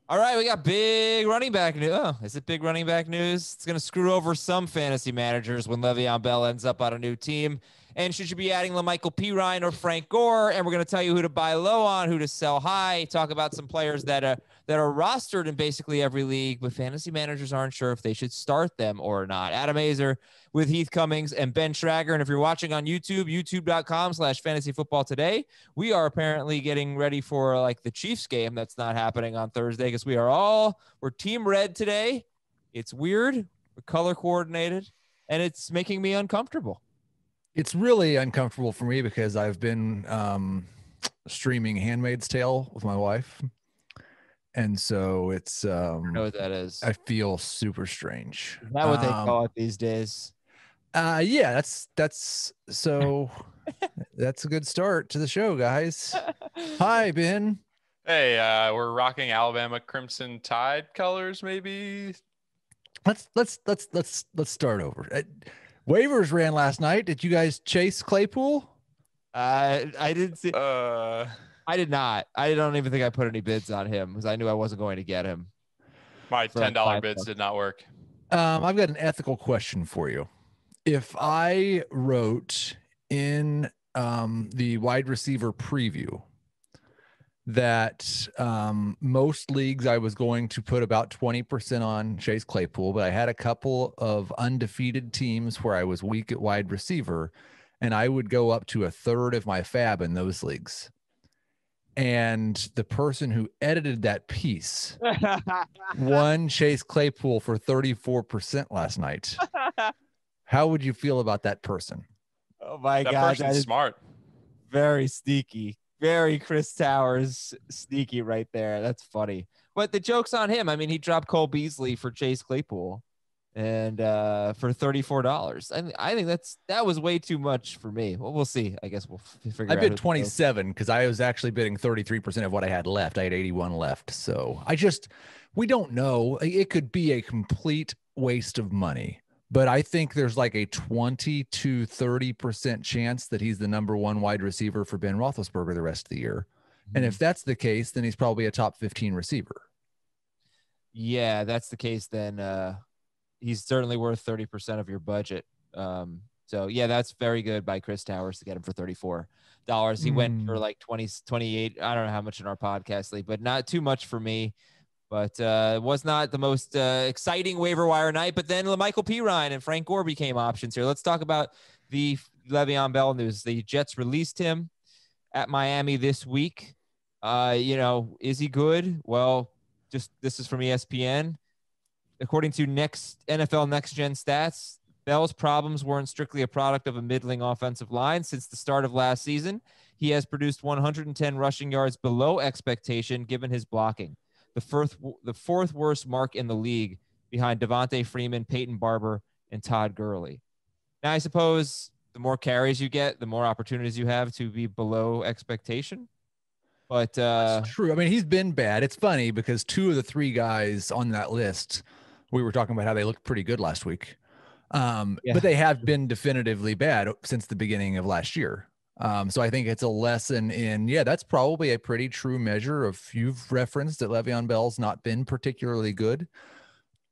All right, we got big running back news. Oh, is it big running back news? It's going to screw over some fantasy managers when Le'Veon Bell ends up on a new team. And should you be adding LaMichael Pirine or Frank Gore? And we're going to tell you who to buy low on, who to sell high. Talk about some players that are rostered in basically every league, but fantasy managers aren't sure if they should start them or not. Adam Azer with Heath Cummings and Ben Schrager. And if you're watching on YouTube, youtube.com/fantasyfootballtoday, we are apparently getting ready for like the Chiefs game that's not happening on Thursday because we're team red today. It's weird. We're color coordinated and it's making me uncomfortable. It's really uncomfortable for me because I've been streaming Handmaid's Tale with my wife. And so it's I don't know what that is. I feel super strange. Is that what they call it these days? Yeah, that's so that's a good start to the show, guys. Hi, Ben. Hey, we're rocking Alabama Crimson Tide colors, maybe. Let's start over. Waivers ran last night. Did you guys chase Claypool? I didn't see. I did not. I don't even think I put any bids on him because I knew I wasn't going to get him. My $10 bids did not work. I've got an ethical question for you. If I wrote in the wide receiver preview that most leagues I was going to put about 20% on Chase Claypool, but I had a couple of undefeated teams where I was weak at wide receiver, and I would go up to a third of my fab in those leagues. And the person who edited that piece won Chase Claypool for 34% last night. How would you feel about that person? Oh my God. That person's smart. Very sneaky. Very Chris Towers sneaky right there. That's funny. But the joke's on him. I mean, he dropped Cole Beasley for Chase Claypool and for $34. I think that was way too much for me. Well, we'll see. I guess we'll figure out. I bid 27 because I was actually bidding 33% of what I had left. I had 81 left. So we don't know. It could be a complete waste of money. But I think there's like a 20 to 30% chance that he's the number one wide receiver for Ben Roethlisberger the rest of the year. And if that's the case, then he's probably a top 15 receiver. Yeah, that's the case. Then he's certainly worth 30% of your budget. So yeah, that's very good by Chris Towers to get him for $34. He went for like 20, 28. I don't know how much in our podcast league, but not too much for me. But it was not the most exciting waiver wire night. But then LaMichael Pirine and Frank Gore became options here. Let's talk about the Le'Veon Bell news. The Jets released him at Miami this week. Is he good? Well, this is from ESPN. According to NFL Next Gen Stats, Bell's problems weren't strictly a product of a middling offensive line. Since the start of last season, he has produced 110 rushing yards below expectation given his blocking. The fourth worst mark in the league behind Devonta Freeman, Peyton Barber, and Todd Gurley. Now, I suppose the more carries you get, the more opportunities you have to be below expectation. But that's true. I mean, he's been bad. It's funny because two of the three guys on that list, we were talking about how they looked pretty good last week. But they have been definitively bad since the beginning of last year. So I think it's a lesson in, that's probably a pretty true measure of, you've referenced that Le'Veon Bell's not been particularly good,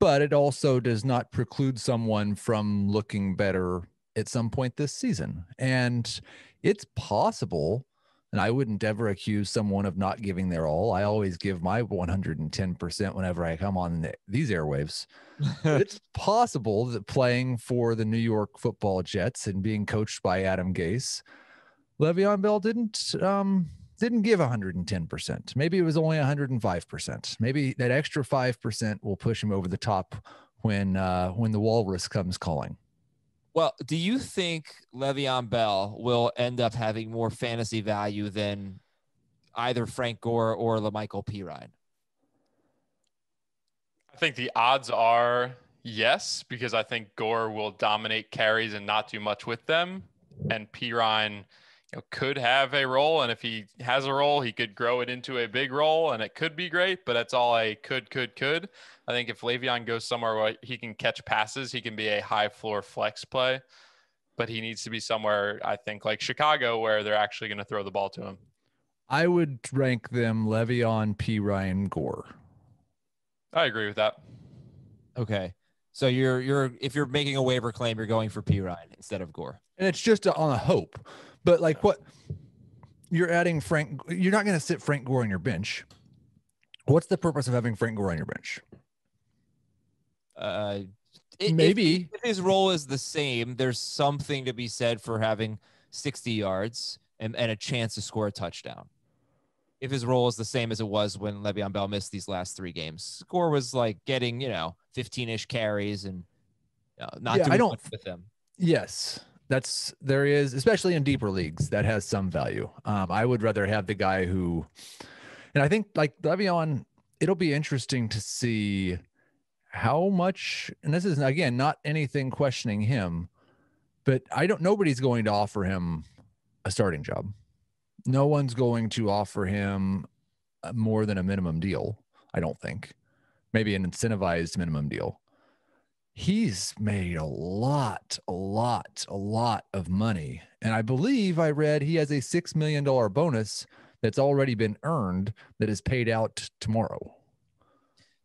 but it also does not preclude someone from looking better at some point this season. And it's possible, and I wouldn't ever accuse someone of not giving their all. I always give my 110% whenever I come on these airwaves. It's possible that playing for the New York Football Jets and being coached by Adam Gase, Le'Veon Bell didn't give 110%. Maybe it was only 105%. Maybe that extra 5% will push him over the top when the walrus comes calling. Well, do you think Le'Veon Bell will end up having more fantasy value than either Frank Gore or LaMichael Pirine? I think the odds are yes, because I think Gore will dominate carries and not do much with them, and Pirine could have a role, and if he has a role, he could grow it into a big role, and it could be great, but that's all a could. I think if Le'Veon goes somewhere where he can catch passes, he can be a high floor flex play, but he needs to be somewhere, I think, like Chicago, where they're actually going to throw the ball to him. I would rank them Le'Veon, Pirine, Gore. I agree with that. Okay. So if you're making a waiver claim, you're going for Pirine instead of Gore. And it's just on a hope. But like what you're adding you're not going to sit Frank Gore on your bench. What's the purpose of having Frank Gore on your bench? Maybe if his role is the same, there's something to be said for having 60 yards and a chance to score a touchdown. If his role is the same as it was when Le'Veon Bell missed these last 3 games, Gore was like getting 15-ish carries and not doing much with them. Yes, there is, especially in deeper leagues, that has some value. I would rather have the guy who, and I think like Le'Veon, it'll be interesting to see how much, and this is again not anything questioning him, but nobody's going to offer him a starting job. No one's going to offer him more than a minimum deal, I don't think. Maybe an incentivized minimum deal. He's made a lot of money. And I believe I read he has a $6 million bonus that's already been earned that is paid out tomorrow.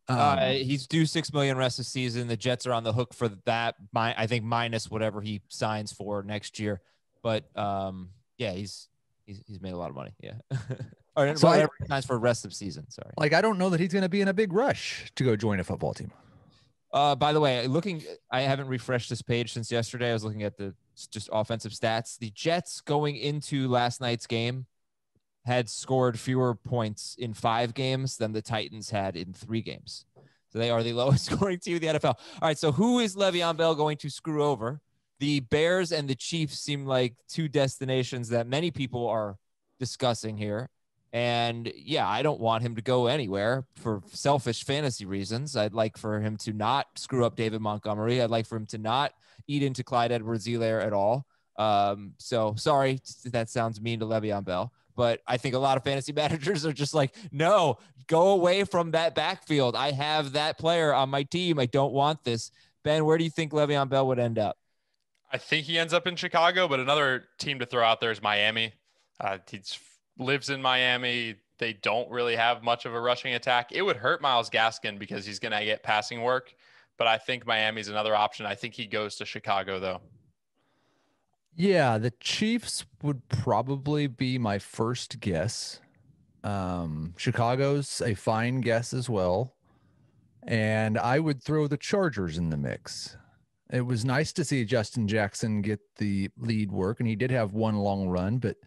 He's due $6 million rest of the season. The Jets are on the hook for that. I think minus whatever he signs for next year. But yeah, he's made a lot of money. Yeah. Or so whatever he signs for the rest of the season. Sorry. Like, I don't know that he's going to be in a big rush to go join a football team. By the way, I haven't refreshed this page since yesterday. I was looking at the just offensive stats. The Jets going into last night's game had scored fewer points in 5 games than the Titans had in 3 games. So they are the lowest scoring team in the NFL. All right. So who is Le'Veon Bell going to screw over? The Bears and the Chiefs seem like 2 destinations that many people are discussing here. And yeah, I don't want him to go anywhere for selfish fantasy reasons. I'd like for him to not screw up David Montgomery. I'd like for him to not eat into Clyde Edwards-Helaire at all. So sorry, that sounds mean to Le'Veon Bell, but I think a lot of fantasy managers are just like, no, go away from that backfield. I have that player on my team. I don't want this. Ben, where do you think Le'Veon Bell would end up? I think he ends up in Chicago, but another team to throw out there is Miami. He lives in Miami. They don't really have much of a rushing attack. It would hurt Myles Gaskin because he's going to get passing work, but I think Miami's another option. I think he goes to Chicago, though. Yeah, the Chiefs would probably be my first guess. Chicago's a fine guess as well. And I would throw the Chargers in the mix. It was nice to see Justin Jackson get the lead work, and he did have one long run, but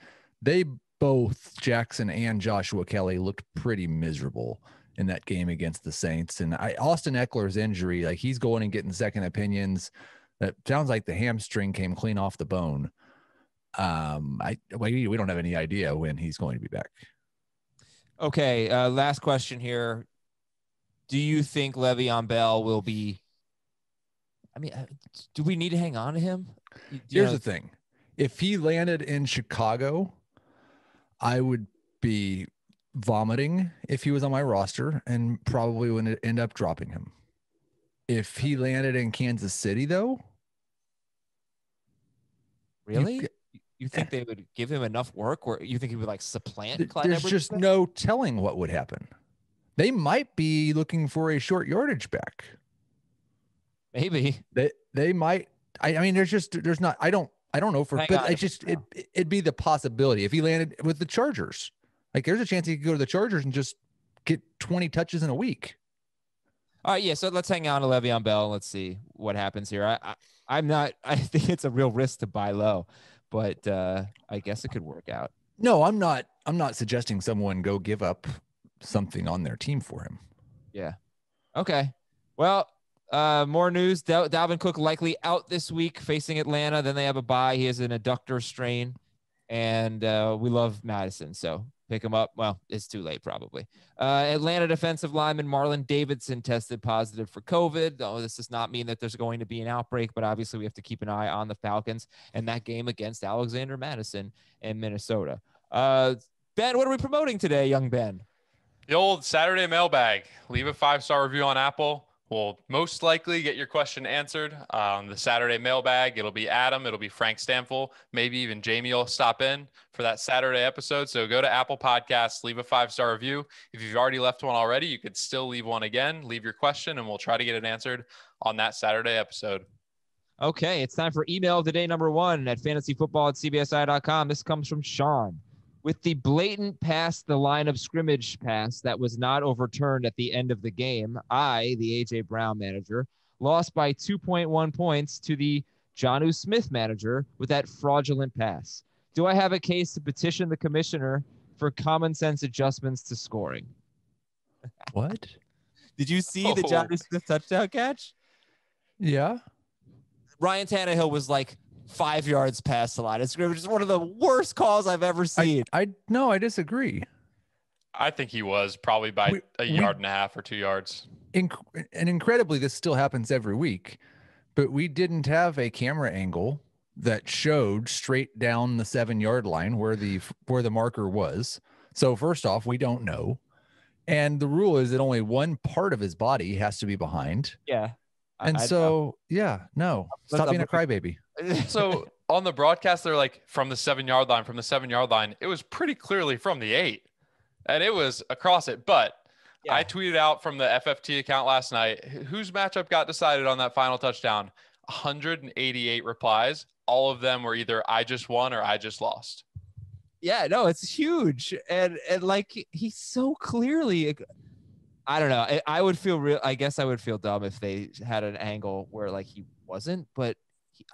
they both, Jackson and Joshua Kelly, looked pretty miserable in that game against the Saints. And Austin Eckler's injury, like he's going and getting second opinions. That sounds like the hamstring came clean off the bone. We don't have any idea when he's going to be back. Okay, last question here. Do you think Le'Veon Bell will be? I mean, do we need to hang on to him? Here's the thing. If he landed in Chicago, I would be vomiting if he was on my roster and probably would end up dropping him. If he landed in Kansas City, though. Really? You think they would give him enough work, or you think he would like supplant Clyde There's Edwards? Just no telling what would happen. They might be looking for a short yardage back. Maybe they might. I mean, there's not. I don't know it'd be the possibility if he landed with the Chargers. Like there's a chance he could go to the Chargers and just get 20 touches in a week. All right, yeah. So let's hang on to Le'Veon Bell. Let's see what happens here. I think it's a real risk to buy low, but I guess it could work out. No, I'm not suggesting someone go give up something on their team for him. Yeah. Okay. Well, more news. Dalvin Cook likely out this week facing Atlanta. Then they have a bye. He has an adductor strain, and we love Madison, so pick him up. Well, it's too late probably. Atlanta defensive lineman Marlon Davidson tested positive for COVID. Oh, this does not mean that there's going to be an outbreak, but obviously we have to keep an eye on the Falcons and that game against Alexander Madison in Minnesota. Ben, what are we promoting today, young Ben? The old Saturday mailbag. Leave a 5-star review on Apple. will most likely get your question answered on the Saturday mailbag. It'll be Adam. It'll be Frank Stamfel. Maybe even Jamie will stop in for that Saturday episode. So go to Apple Podcasts, leave a 5-star review. If you've already left one already, you could still leave one again. Leave your question, and we'll try to get it answered on that Saturday episode. Okay, it's time for email of the day number 1 at fantasyfootball@cbsi.com. This comes from Sean. With the blatant pass the line of scrimmage pass that was not overturned at the end of the game, I, the A.J. Brown manager, lost by 2.1 points to the Jonnu Smith manager with that fraudulent pass. Do I have a case to petition the commissioner for common sense adjustments to scoring? What? Did you see the Jonnu Smith touchdown catch? Yeah. Ryan Tannehill was like 5 yards past the line of scrimmage. It's one of the worst calls I've ever seen. No, I disagree. I think he was probably by a yard and a half or 2 yards. And incredibly, this still happens every week, but we didn't have a camera angle that showed straight down the 7-yard line where the marker was. So first off, we don't know. And the rule is that only one part of his body has to be behind. Yeah. And Stop being a crybaby. So on the broadcast, they're like, from the 7-yard line, it was pretty clearly from the 8, and it was across it. But yeah. I tweeted out from the FFT account last night, whose matchup got decided on that final touchdown? 188 replies. All of them were either I just won or I just lost. Yeah, no, it's huge. And like, he's so clearly, I don't know. I guess I would feel dumb if they had an angle where like he wasn't, but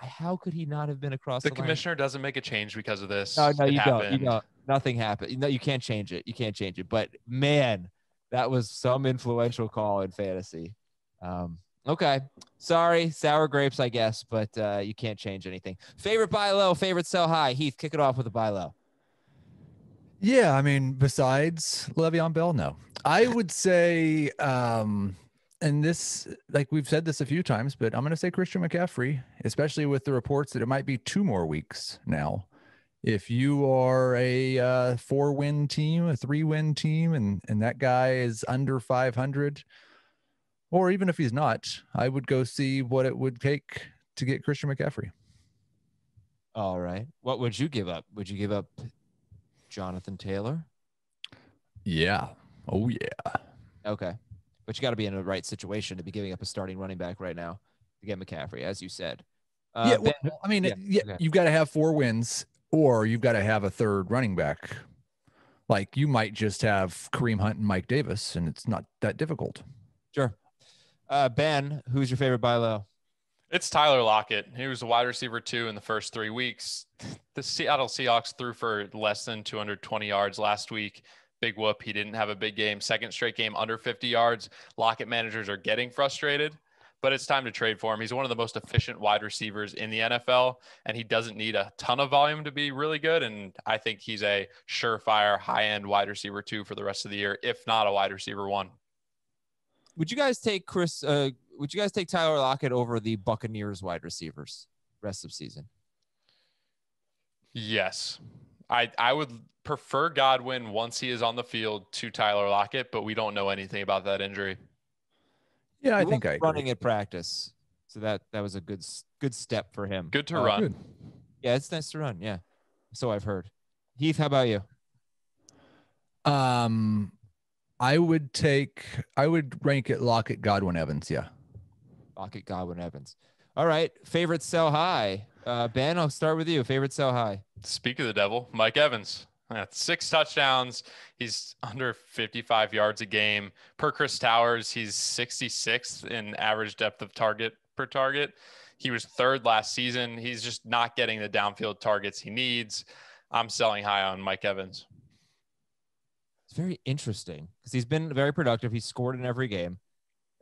how could he not have been across the line? The commissioner doesn't make a change because of this. No, you don't. Nothing happened. No, you can't change it. But man, that was some influential call in fantasy. Okay. Sorry, sour grapes, I guess, but you can't change anything. Favorite buy low, favorite sell high. Heath, kick it off with a buy low. Yeah, I mean, besides Le'Veon Bell, no. I would say, and this, like we've said this a few times, but I'm going to say Christian McCaffrey, especially with the reports that it might be 2 more weeks now. If you are a 4-win team, a 3-win team, and that guy is under 500, or even if he's not, I would go see what it would take to get Christian McCaffrey. All right. What would you give up? Would you give up Jonathan Taylor? Yeah. Oh, yeah. Okay. But you got to be in the right situation to be giving up a starting running back right now to get McCaffrey, as you said. You've got to have 4 wins, or you've got to have a third running back. Like, you might just have Kareem Hunt and Mike Davis, and it's not that difficult. Sure. Ben, who's your favorite buy low? It's Tyler Lockett. He was a wide receiver 2 in the first 3 weeks. The Seattle Seahawks threw for less than 220 yards last week. Big whoop. He didn't have a big game. Second straight game under 50 yards. Lockett managers are getting frustrated, but it's time to trade for him. He's one of the most efficient wide receivers in the NFL, and he doesn't need a ton of volume to be really good. And I think he's a surefire high-end wide receiver 2 for the rest of the year, if not a wide receiver 1. Would you guys take Tyler Lockett over the Buccaneers wide receivers rest of season? Yes. I would prefer Godwin once he is on the field to Tyler Lockett, but we don't know anything about that injury. Yeah, I think running at practice. So that was a good step for him. Good to run. Good. Yeah, it's nice to run. Yeah. So I've heard. Heath, how about you? I would rank it Lockett, Godwin, Evans. Yeah. Lockett, Godwin, Evans. All right. Favorite sell high. Ben, I'll start with you. Favorite sell high. Speak of the devil, Mike Evans. 6 touchdowns. He's under 55 yards a game. Per Chris Towers, he's 66th in average depth of target per target. He was 3rd last season. He's just not getting the downfield targets he needs. I'm selling high on Mike Evans. It's very interesting because he's been very productive. He's scored in every game.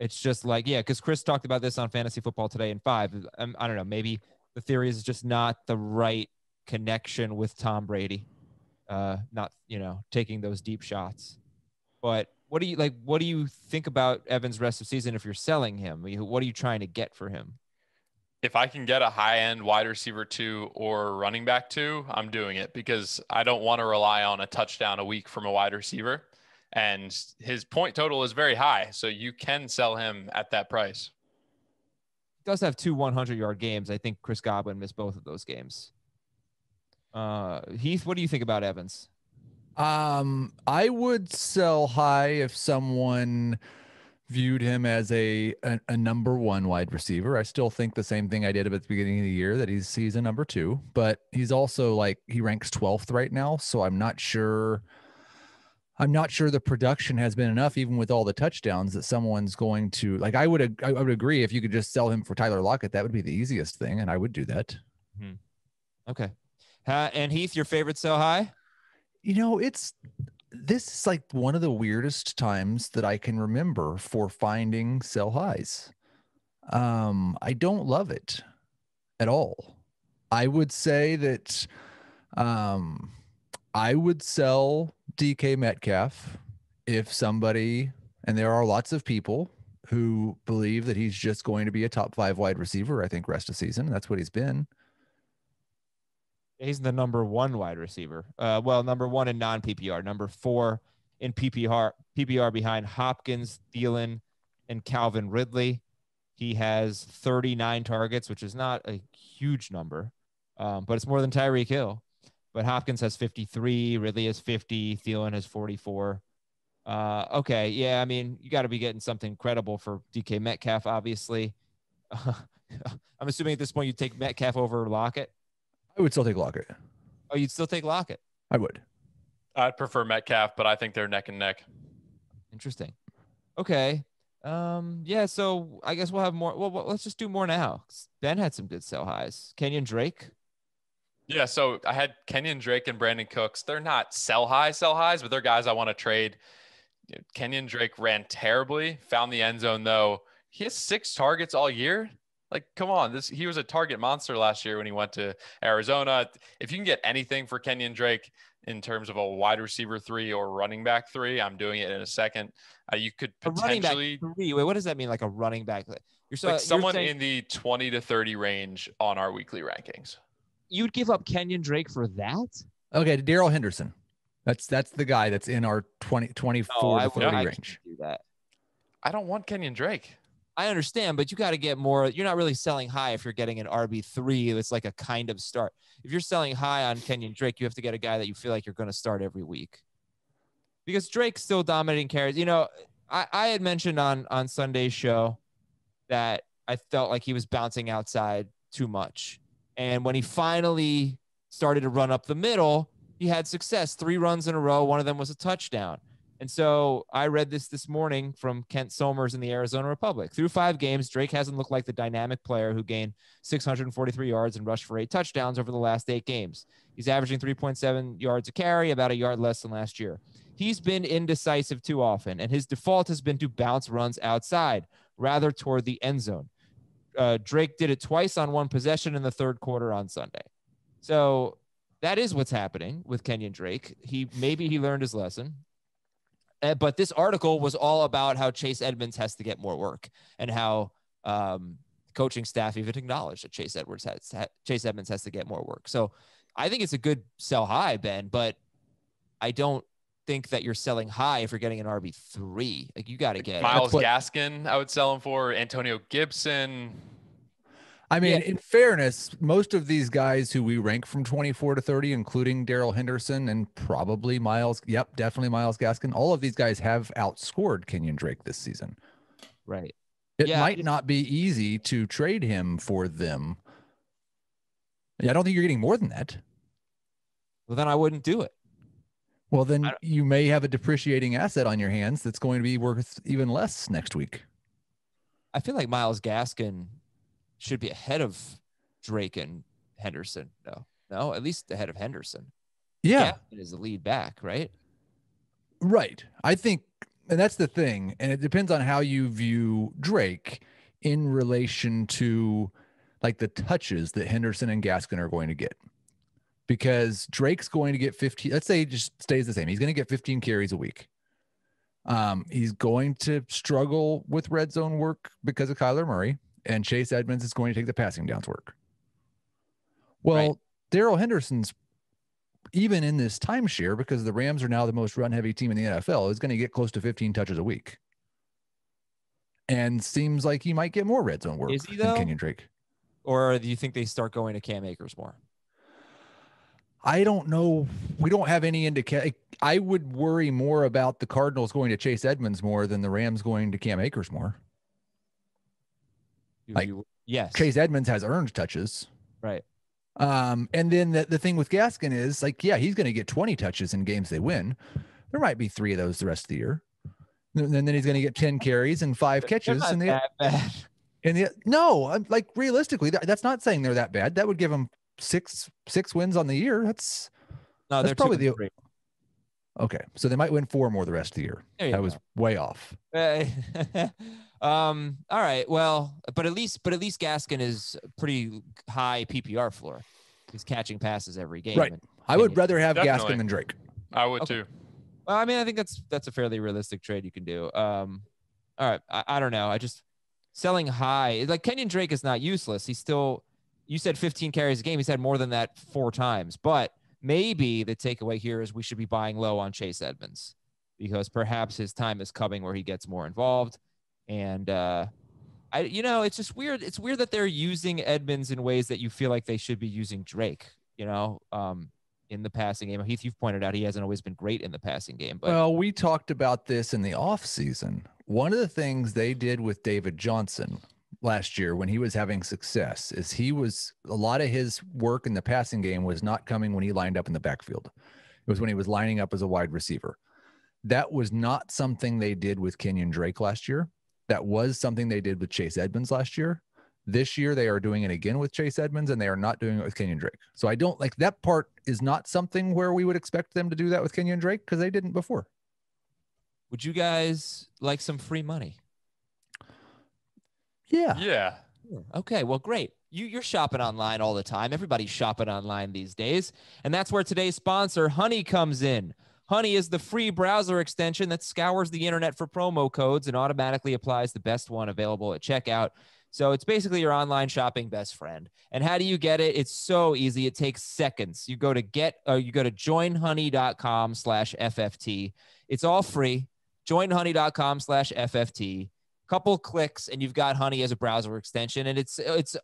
It's just like, yeah, because Chris talked about this on Fantasy Football Today in 5. I don't know. Maybe the theory is just not the right connection with Tom Brady. Not, taking those deep shots. But what do you think about Evans rest of season if you're selling him? What are you trying to get for him? If I can get a high-end wide receiver 2 or running back 2, I'm doing it because I don't want to rely on a touchdown a week from a wide receiver. and his point total is very high. So you can sell him at that price. He does have 2 100-yard games. I think Chris Godwin missed both of those games. Heath, what do you think about Evans? I would sell high if someone viewed him as a number 1 wide receiver. I still think the same thing I did at the beginning of the year, that he's a number 2, but he's also like, he ranks 12th right now. So I'm not sure the production has been enough, even with all the touchdowns, that someone's going to like. I would agree if you could just sell him for Tyler Lockett, that would be the easiest thing, and I would do that. Okay. And Heath, your favorite sell high? This is like one of the weirdest times that I can remember for finding sell highs. I don't love it at all. I would say that I would sell DK Metcalf if somebody, and there are lots of people who believe that he's just going to be a top 5 wide receiver, I think, rest of season. That's what he's been. He's the number 1 wide receiver. Well, number 1 in non-PPR, number 4 in PPR behind Hopkins, Thielen, and Calvin Ridley. He has 39 targets, which is not a huge number, but it's more than Tyreek Hill. But Hopkins has 53, Ridley has 50, Thielen has 44. Okay, yeah, I mean, you got to be getting something credible for DK Metcalf, obviously. I'm assuming at this point you'd take Metcalf over Lockett. I would still take Lockett. Oh, you'd still take Lockett? I would. I'd prefer Metcalf, but I think they're neck and neck. Interesting. Okay. Yeah, so I guess we'll have more. Well, let's just do more now. Ben had some good sell highs. Kenyan Drake. Yeah, so I had Kenyan Drake and Brandon Cooks. They're not sell highs, but they're guys I want to trade. Kenyan Drake ran terribly, found the end zone though. He has 6 targets all year. Like, come on, he was a target monster last year when he went to Arizona. If you can get anything for Kenyan Drake in terms of a wide receiver 3 or running back 3, I'm doing it in a second. You could potentially a running back 3. Wait, what does that mean? Like a running back? You're someone in the 20 to 30 range on our weekly rankings. You'd give up Kenyan Drake for that? Okay, Darrell Henderson. That's the guy that's in our 24 to 30 range. Do that. I don't want Kenyan Drake. I understand, but you got to get more. You're not really selling high if you're getting an RB3. It's like a kind of start. If you're selling high on Kenyan Drake, you have to get a guy that you feel like you're going to start every week. Because Drake's still dominating carries. I had mentioned on Sunday's show that I felt like he was bouncing outside too much. And when he finally started to run up the middle, he had success. 3 runs in a row. One of them was a touchdown. And so I read this morning from Kent Somers in the Arizona Republic. Through 5 games, Drake hasn't looked like the dynamic player who gained 643 yards and rushed for 8 touchdowns over the last 8 games. He's averaging 3.7 yards a carry, about a yard less than last year. He's been indecisive too often, and his default has been to bounce runs outside, rather toward the end zone. Drake did it twice on 1 possession in the 3rd quarter on Sunday. So that is what's happening with Kenyan Drake. Maybe he learned his lesson. But this article was all about how Chase Edmonds has to get more work, and how coaching staff even acknowledged that Chase Edmonds has to get more work. So I think it's a good sell high, Ben, but I don't think that you're selling high if you're getting an RB3. Like, you got to get Myles Gaskin. I would sell him for Antonio Gibson. I mean, in fairness, most of these guys who we rank from 24 to 30, including Darrell Henderson and probably definitely Myles Gaskin, all of these guys have outscored Kenyan Drake this season. Right. It might not be easy to trade him for them. I don't think you're getting more than that. Well, then I wouldn't do it. Well, then you may have a depreciating asset on your hands that's going to be worth even less next week. I feel like Myles Gaskin should be ahead of Drake and Henderson. No, at least ahead of Henderson. Yeah. Gaskin is the lead back, right? Right. I think, and that's the thing. And it depends on how you view Drake in relation to like the touches that Henderson and Gaskin are going to get. Because Drake's going to get 15, let's say it just stays the same. He's going to get 15 carries a week. He's going to struggle with red zone work because of Kyler Murray, and Chase Edmonds is going to take the passing downs work. Well, right. Darrell Henderson's even in this timeshare, because the Rams are now the most run-heavy team in the NFL, is going to get close to 15 touches a week. And seems like he might get more red zone work than Kenyan Drake. Or do you think they start going to Cam Akers more? I don't know. We don't have any indication. I would worry more about the Cardinals going to Chase Edmonds more than the Rams going to Cam Akers more. Yes. Chase Edmonds has earned touches. Right. And then the thing with Gaskin is he's going to get 20 touches in games they win. There might be 3 of those the rest of the year. And then he's going to get 10 carries and 5 catches. They're not that bad. No, realistically, that's not saying they're that bad. That would give them six wins on the year. That's probably okay. So they might win 4 more the rest of the year. That was way off. All right. Well, but at least Gaskin is pretty high PPR floor. He's catching passes every game. Right. I would rather have Gaskin than Drake. I would too. Well, I mean, I think that's a fairly realistic trade you can do. All right. I don't know. Selling high, like Kenyan Drake is not useless. He's still, you said 15 carries a game. He's had more than that 4 times, but maybe the takeaway here is we should be buying low on Chase Edmonds because perhaps his time is coming where he gets more involved. And it's just weird. It's weird that they're using Edmonds in ways that you feel like they should be using Drake, in the passing game. Heath, you've pointed out he hasn't always been great in the passing game. But well, we talked about this in the offseason. One of the things they did with David Johnson last year when he was having success is a lot of his work in the passing game was not coming when he lined up in the backfield. It was when he was lining up as a wide receiver. That was not something they did with Kenyan Drake last year. That was something they did with Chase Edmonds last year. This year, they are doing it again with Chase Edmonds, and they are not doing it with Kenyan Drake. So I don't like that part is not something where we would expect them to do that with Kenyan Drake because they didn't before. Would you guys like some free money? Yeah. Yeah. Okay, well, great. You're shopping online all the time. Everybody's shopping online these days. And that's where today's sponsor, Honey, comes in. Honey is the free browser extension that scours the internet for promo codes and automatically applies the best one available at checkout. So it's basically your online shopping best friend. And how do you get it? It's so easy. It takes seconds. You go to joinhoney.com/FFT. It's all free. Joinhoney.com/FFT. Couple clicks and you've got Honey as a browser extension, and it's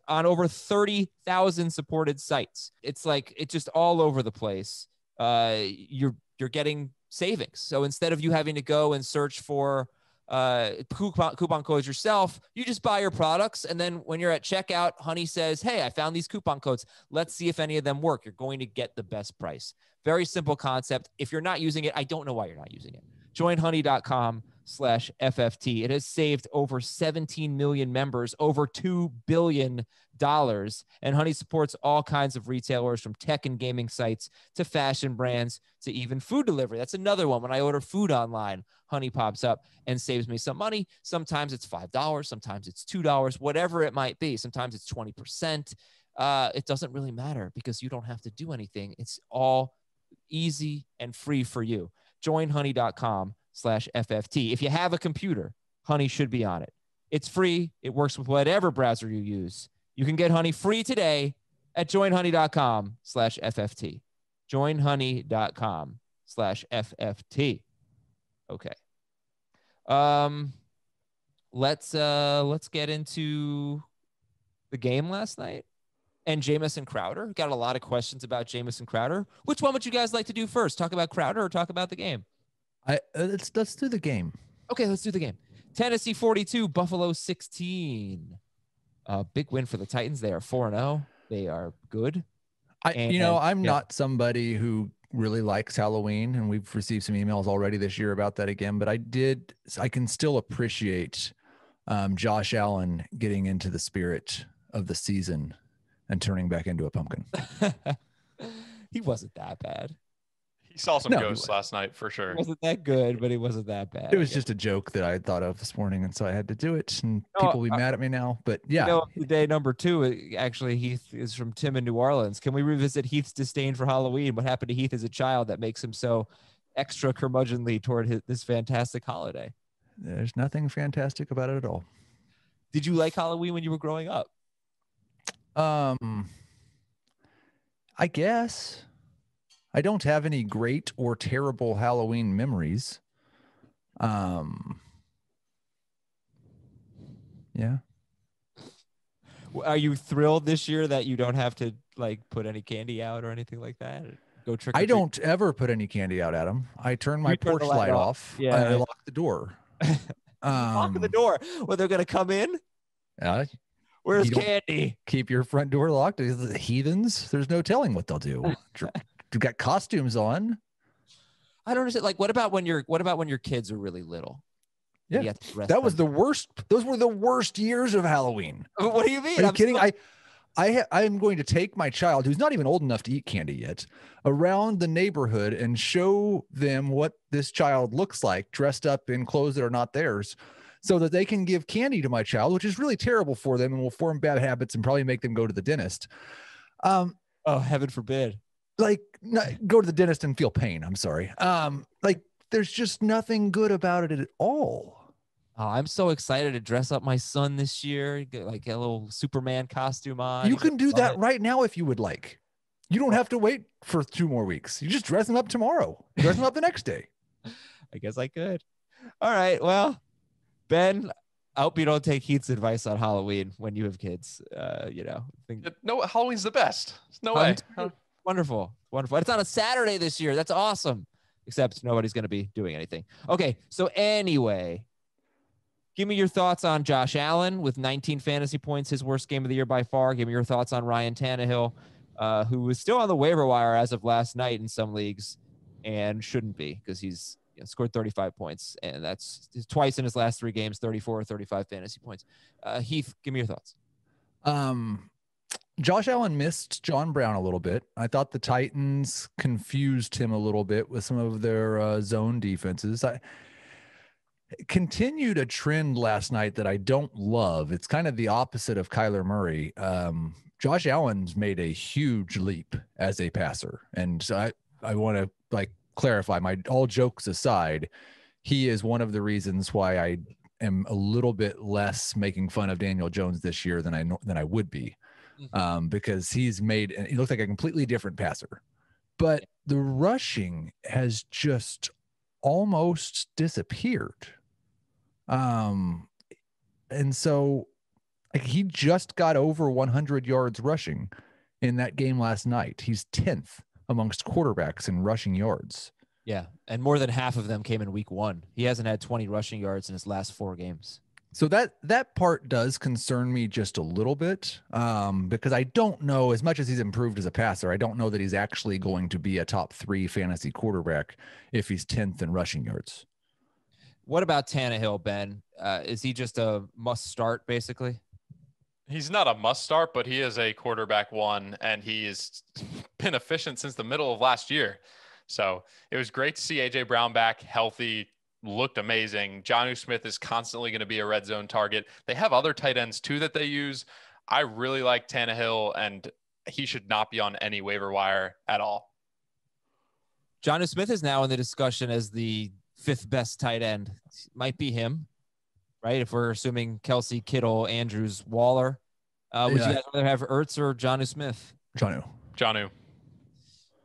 on over 30,000 supported sites. It's just all over the place. You're getting savings. So instead of you having to go and search for coupon codes yourself, you just buy your products, and then when you're at checkout, Honey says, hey, I found these coupon codes. Let's see if any of them work. You're going to get the best price. Very simple concept. If you're not using it, I don't know why you're not using it. Joinhoney.com/FFT. It has saved over 17 million members, over $2 billion. And Honey supports all kinds of retailers, from tech and gaming sites to fashion brands to even food delivery. That's another one. When I order food online, Honey pops up and saves me some money. Sometimes it's $5, sometimes it's $2, whatever it might be. Sometimes it's 20%. It doesn't really matter because you don't have to do anything. It's all easy and free for you. Join honey.com/FFT. If you have a computer, Honey should be on it. It's free. It works with whatever browser you use. You can get Honey free today at joinhoney.com/FFT. Joinhoney.com/FFT. Okay. Let's get into the game last night and Jameson Crowder. Got a lot of questions about Jameson Crowder. Which one would you guys like to do first? Talk about Crowder or talk about the game? Let's do the game. Okay, let's do the game. Tennessee 42, Buffalo 16. Big win for the Titans. They are 4-0. They are good. I'm not somebody who really likes Halloween, and we've received some emails already this year about that again, but I can still appreciate Josh Allen getting into the spirit of the season and turning back into a pumpkin. He wasn't that bad. He saw some ghosts last night for sure. He wasn't that good, but he wasn't that bad. It was just a joke that I thought of this morning, and so I had to do it. And people will be mad at me now, but yeah. Day number 2, actually, Heath is from Tim in New Orleans. Can we revisit Heath's disdain for Halloween? What happened to Heath as a child that makes him so extra curmudgeonly toward this fantastic holiday? There's nothing fantastic about it at all. Did you like Halloween when you were growing up? I guess. I don't have any great or terrible Halloween memories. Yeah. Are you thrilled this year that you don't have to like put any candy out or anything like that? Go trick or treat? I don't ever put any candy out, Adam. I turn my porch light off. Yeah. And I lock the door. Lock the door. Well, they're gonna come in. Where's candy? Keep your front door locked. The heathens. There's no telling what they'll do. You've got costumes on. I don't understand. Like, what about when your kids are really little? Yeah, that was the worst. Those were the worst years of Halloween. What do you mean? Are you kidding? I am going to take my child, who's not even old enough to eat candy yet, around the neighborhood and show them what this child looks like dressed up in clothes that are not theirs, so that they can give candy to my child, which is really terrible for them and will form bad habits and probably make them go to the dentist. Oh, heaven forbid. Like, go to the dentist and feel pain. I'm sorry. Like, there's just nothing good about it at all. Oh, I'm so excited to dress up my son this year. Get like a little Superman costume on. You can do that right now if you would like. You don't have to wait for 2 more weeks. You just dress him up tomorrow. Dress him up the next day. I guess I could. All right. Well, Ben, I hope you don't take Heath's advice on Halloween when you have kids. No, Halloween's the best. No way. Wonderful. It's on a Saturday this year. That's awesome. Except nobody's going to be doing anything. Okay. So anyway, give me your thoughts on Josh Allen with 19 fantasy points, his worst game of the year by far. Give me your thoughts on Ryan Tannehill, who was still on the waiver wire as of last night in some leagues and shouldn't be because he's scored 35 points. And that's twice in his last 3 games, 34 or 35 fantasy points. Heath, give me your thoughts. Josh Allen missed John Brown a little bit. I thought the Titans confused him a little bit with some of their zone defenses. I continued a trend last night that I don't love. It's kind of the opposite of Kyler Murray. Josh Allen's made a huge leap as a passer. And so I want to clarify, all jokes aside, he is one of the reasons why I am a little bit less making fun of Daniel Jones this year than I would be. Because he looks like a completely different passer, but the rushing has just almost disappeared. And so he just got over 100 yards rushing in that game last night. He's 10th amongst quarterbacks in rushing yards. Yeah. And more than half of them came in week 1. He hasn't had 20 rushing yards in his last 4 games. So that part does concern me just a little bit, because I don't know, as much as he's improved as a passer, I don't know that he's actually going to be a top 3 fantasy quarterback if he's 10th in rushing yards. What about Tannehill, Ben? Is he just a must start, basically? He's not a must start, but he is a quarterback 1, and he has been efficient since the middle of last year. So it was great to see A.J. Brown back healthy. Looked amazing. Jonnu Smith is constantly going to be a red zone target. They have other tight ends too that they use. I really like Tannehill, and he should not be on any waiver wire at all. Jonnu Smith is now in the discussion as the 5th best tight end. Might be him, right? If we're assuming Kelsey, Kittle, Andrews, Waller. Would you guys rather have Ertz or Jonnu Smith? Jonnu.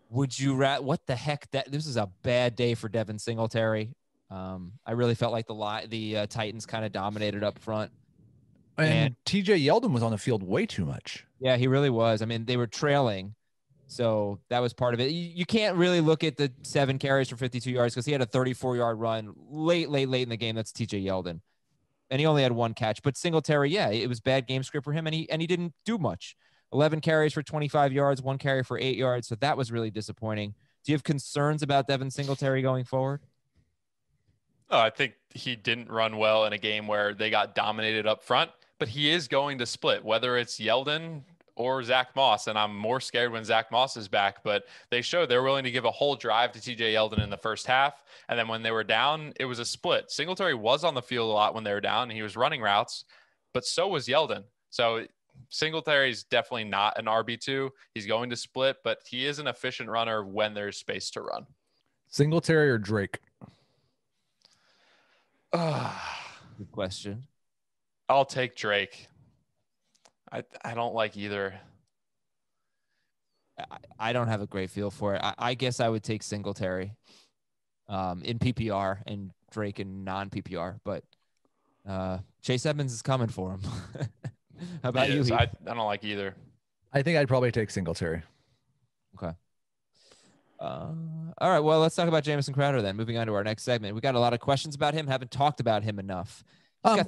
Would you what the heck? This is a bad day for Devin Singletary. I really felt like the Titans kind of dominated up front. And TJ Yeldon was on the field way too much. Yeah, he really was. I mean, they were trailing. So that was part of it. You can't really look at the 7 carries for 52 yards because he had a 34-yard run late in the game. That's TJ Yeldon. And he only had 1 catch. But Singletary, yeah, it was bad game script for him, and he didn't do much. 11 carries for 25 yards, 1 carry for 8 yards. So that was really disappointing. Do you have concerns about Devin Singletary going forward? Oh, I think he didn't run well in a game where they got dominated up front, but he is going to split, whether it's Yeldon or Zach Moss. And I'm more scared when Zach Moss is back, but they showed they're willing to give a whole drive to TJ Yeldon in the first half. And then when they were down, it was a split. Singletary was on the field a lot when they were down, and he was running routes, but so was Yeldon. So Singletary is definitely not an RB2. He's going to split, but he is an efficient runner when there's space to run. Singletary or Drake? Good question. I'll take Drake. I don't like either. I don't have a great feel for it. I guess I would take Singletary in PPR and Drake in non-PPR, but Chase Edmonds is coming for him. How about you, Heath? I don't like either. I think I'd probably take Singletary. Okay. All right. Well, let's talk about Jameson Crowder then. Moving on to our next segment. We got a lot of questions about him. Haven't talked about him enough.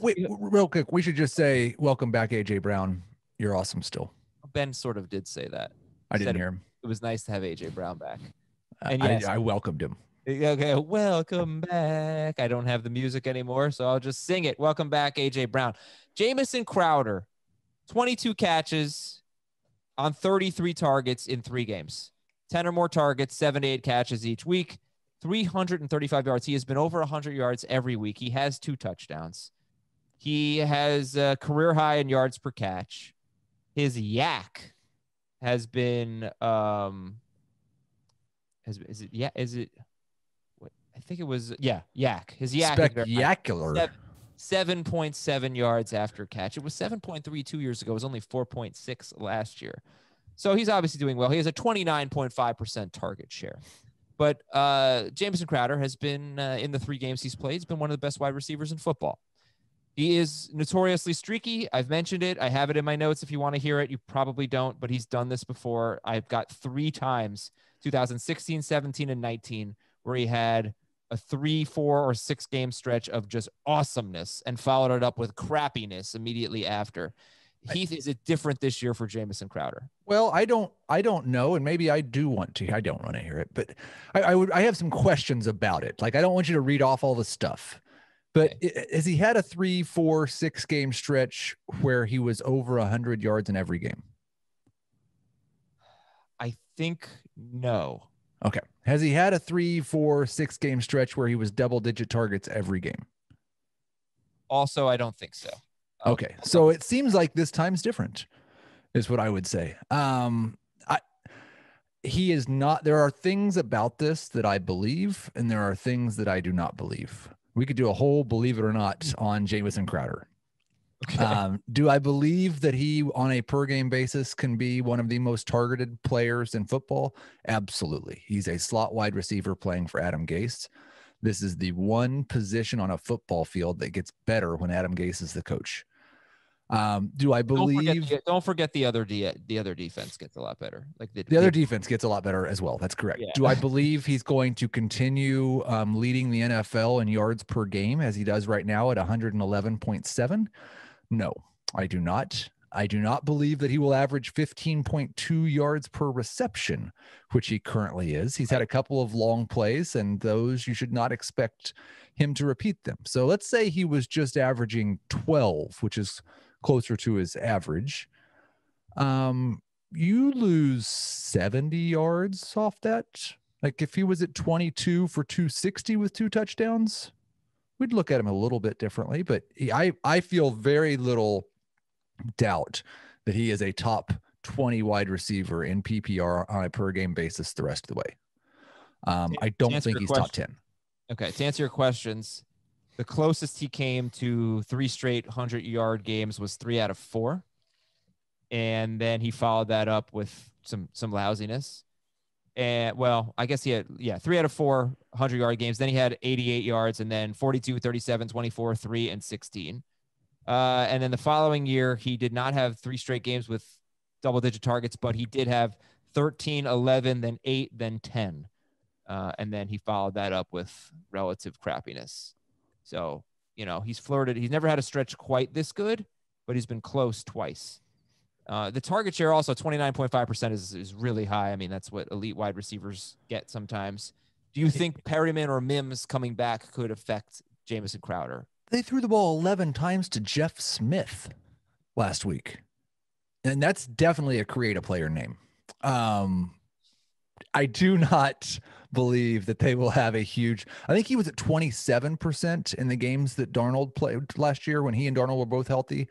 Wait, real quick. We should just say, welcome back, AJ Brown. You're awesome still. Ben sort of did say that. I didn't hear him. It was nice to have AJ Brown back. And yes, I welcomed him. Okay, welcome back. I don't have the music anymore, so I'll just sing it. Welcome back, AJ Brown. Jameson Crowder, 22 catches on 33 targets in 3 games. 10 or more targets, 7 to 8 catches each week, 335 yards. He has been over 100 yards every week. He has 2 touchdowns. He has a career high in yards per catch. His yak has been yak. His yak spectacular. 7.7 yards after catch. It was 7.3 2 years ago. It was only 4.6 last year. So he's obviously doing well. He has a 29.5% target share. But Jameson Crowder has been, in the 3 games he's played, he's been one of the best wide receivers in football. He is notoriously streaky. I've mentioned it. I have it in my notes if you want to hear it. You probably don't, but he's done this before. I've got 3 times, 2016, 17, and 19, where he had a 3, 4, or 6 game stretch of just awesomeness and followed it up with crappiness immediately after. Heath, is it different this year for Jameson Crowder? Well, I don't know, and maybe I do want to. I don't want to hear it, but I have some questions about it. Like, I don't want you to read off all the stuff, but has he had a 3, 4, 6 game stretch where he was over 100 yards in every game? I think no. Okay. Has he had a 3, 4, 6 game stretch where he was double-digit targets every game? Also, I don't think so. Okay. So it seems like this time's different, is what I would say. He is not, there are things about this that I believe, and there are things that I do not believe. We could do a whole believe it or not on Jameson Crowder. Okay. Do I believe that he, on a per game basis, can be one of the most targeted players in football? Absolutely. He's a slot wide receiver playing for Adam Gase. This is the one position on a football field that gets better when Adam Gase is the coach. Do I believe? Don't forget the other defense gets a lot better. Like the other defense gets a lot better as well. That's correct. Yeah. Do I believe he's going to continue leading the NFL in yards per game as he does right now at 111.7? No, I do not. I do not believe that he will average 15.2 yards per reception, which he currently is. He's had a couple of long plays, and those you should not expect him to repeat them. So let's say he was just averaging 12, which is closer to his average. You lose 70 yards off that. Like if he was at 22 for 260 with 2 touchdowns, we'd look at him a little bit differently, but I feel very little doubt that he is a top 20 wide receiver in PPR on a per game basis the rest of the way. I don't think he's top 10. Okay. To answer your questions, the closest he came to 3 straight 100-yard games was 3 out of 4. And then he followed that up with some lousiness. And well, I guess he had, 3 out of 4 100-yard games. Then he had 88 yards and then 42, 37, 24, 3, and 16. And then the following year, he did not have 3 straight games with double-digit targets, but he did have 13, 11, then 8, then 10. And then he followed that up with relative crappiness. So, he's flirted. He's never had a stretch quite this good, but he's been close twice. The target share also 29.5% is really high. I mean, that's what elite wide receivers get sometimes. Do you think Perryman or Mims coming back could affect Jameson Crowder? They threw the ball 11 times to Jeff Smith last week. And that's definitely a creative player name. I do not believe that they will have a huge, I think he was at 27% in the games that Darnold played last year when he and Darnold were both healthy.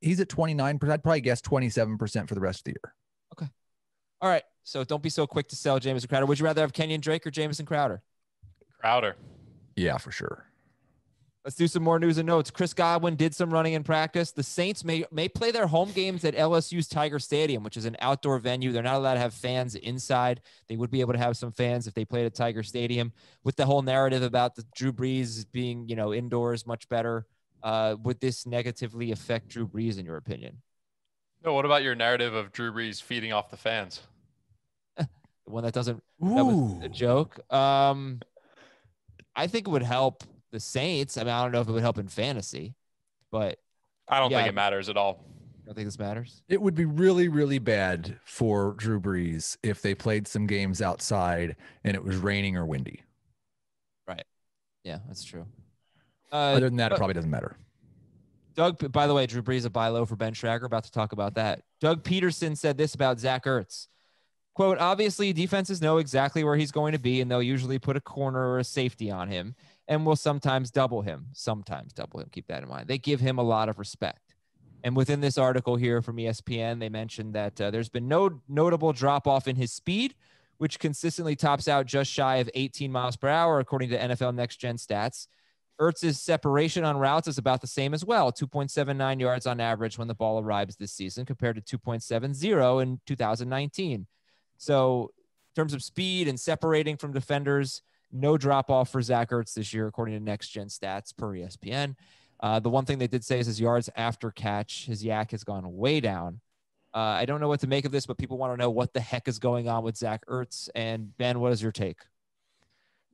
He's at 29%. I'd probably guess 27% for the rest of the year. Okay. All right. So don't be so quick to sell Jameson Crowder. Would you rather have Kenyan Drake or Jameson Crowder? Crowder. Yeah, for sure. Let's do some more news and notes. Chris Godwin did some running in practice. The Saints may play their home games at LSU's Tiger Stadium, which is an outdoor venue. They're not allowed to have fans inside. They would be able to have some fans if they played at Tiger Stadium. With the whole narrative about the Drew Brees being, indoors much better, would this negatively affect Drew Brees in your opinion? No, what about your narrative of Drew Brees feeding off the fans? The one that doesn't. That was a joke. I think it would help the Saints. I mean, I don't know if it would help in fantasy, but I don't think it matters at all. I don't think this matters. It would be really, really bad for Drew Brees if they played some games outside and it was raining or windy. Right. Yeah, that's true. Other than that, it probably doesn't matter. Doug, by the way, Drew Brees a buy low for Ben Schrager. About to talk about that. Doug Peterson said this about Zach Ertz. Quote, obviously, defenses know exactly where he's going to be, and they'll usually put a corner or a safety on him, and will sometimes double him. Keep that in mind. They give him a lot of respect. And within this article here from ESPN, they mentioned that there's been no notable drop-off in his speed, which consistently tops out just shy of 18 miles per hour, according to NFL Next Gen stats. Ertz's separation on routes is about the same as well, 2.79 yards on average when the ball arrives this season compared to 2.70 in 2019. So in terms of speed and separating from defenders, no drop-off for Zach Ertz this year, according to Next Gen stats per ESPN. The one thing they did say is his yards after catch, his yak has gone way down. I don't know what to make of this, but people want to know what the heck is going on with Zach Ertz. And Ben, what is your take?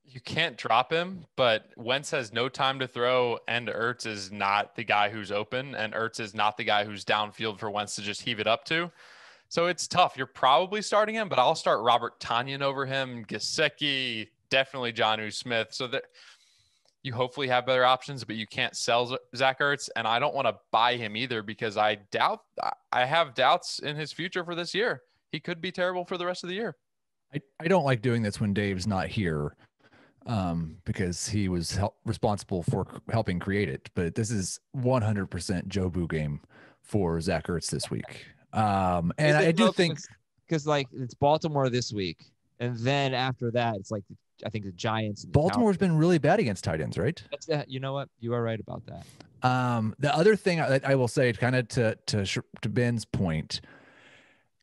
You can't drop him, but Wentz has no time to throw, and Ertz is not the guy who's open, and Ertz is not the guy who's downfield for Wentz to just heave it up to. So it's tough. You're probably starting him, but I'll start Robert Tonyan over him, Gesicki, definitely Jonnu Smith. So that you hopefully have better options, but you can't sell Zach Ertz, and I don't want to buy him either because I have doubts in his future for this year. He could be terrible for the rest of the year. I don't like doing this when Dave's not here. Because he was responsible for helping create it. But this is 100% Joe Boo game for Zach Ertz this week. And I do think because it's Baltimore this week, and then after that, it's I think the Giants. Baltimore's been really bad against tight ends, right? You know what? You are right about that. The other thing I will say, kind of to Ben's point,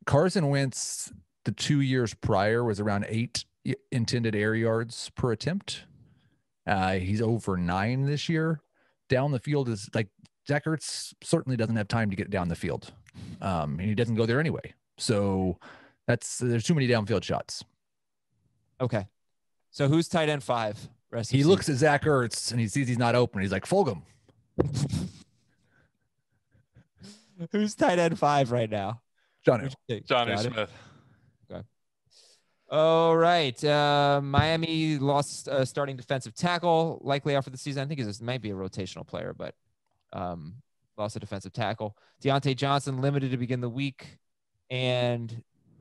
Carson Wentz the 2 years prior was around 8 intended air yards per attempt. He's over 9 this year. Down the field is Zach Ertz certainly doesn't have time to get down the field. And he doesn't go there anyway. So there's too many downfield shots. Okay. So who's tight end 5? He looks at Zach Ertz and he sees he's not open. He's like, Fulgham. Who's tight end 5 right now? Jonnu Smith. All right. Miami lost starting defensive tackle, likely out for the season. I think this might be a rotational player, but lost a defensive tackle. Deontay Johnson limited to begin the week or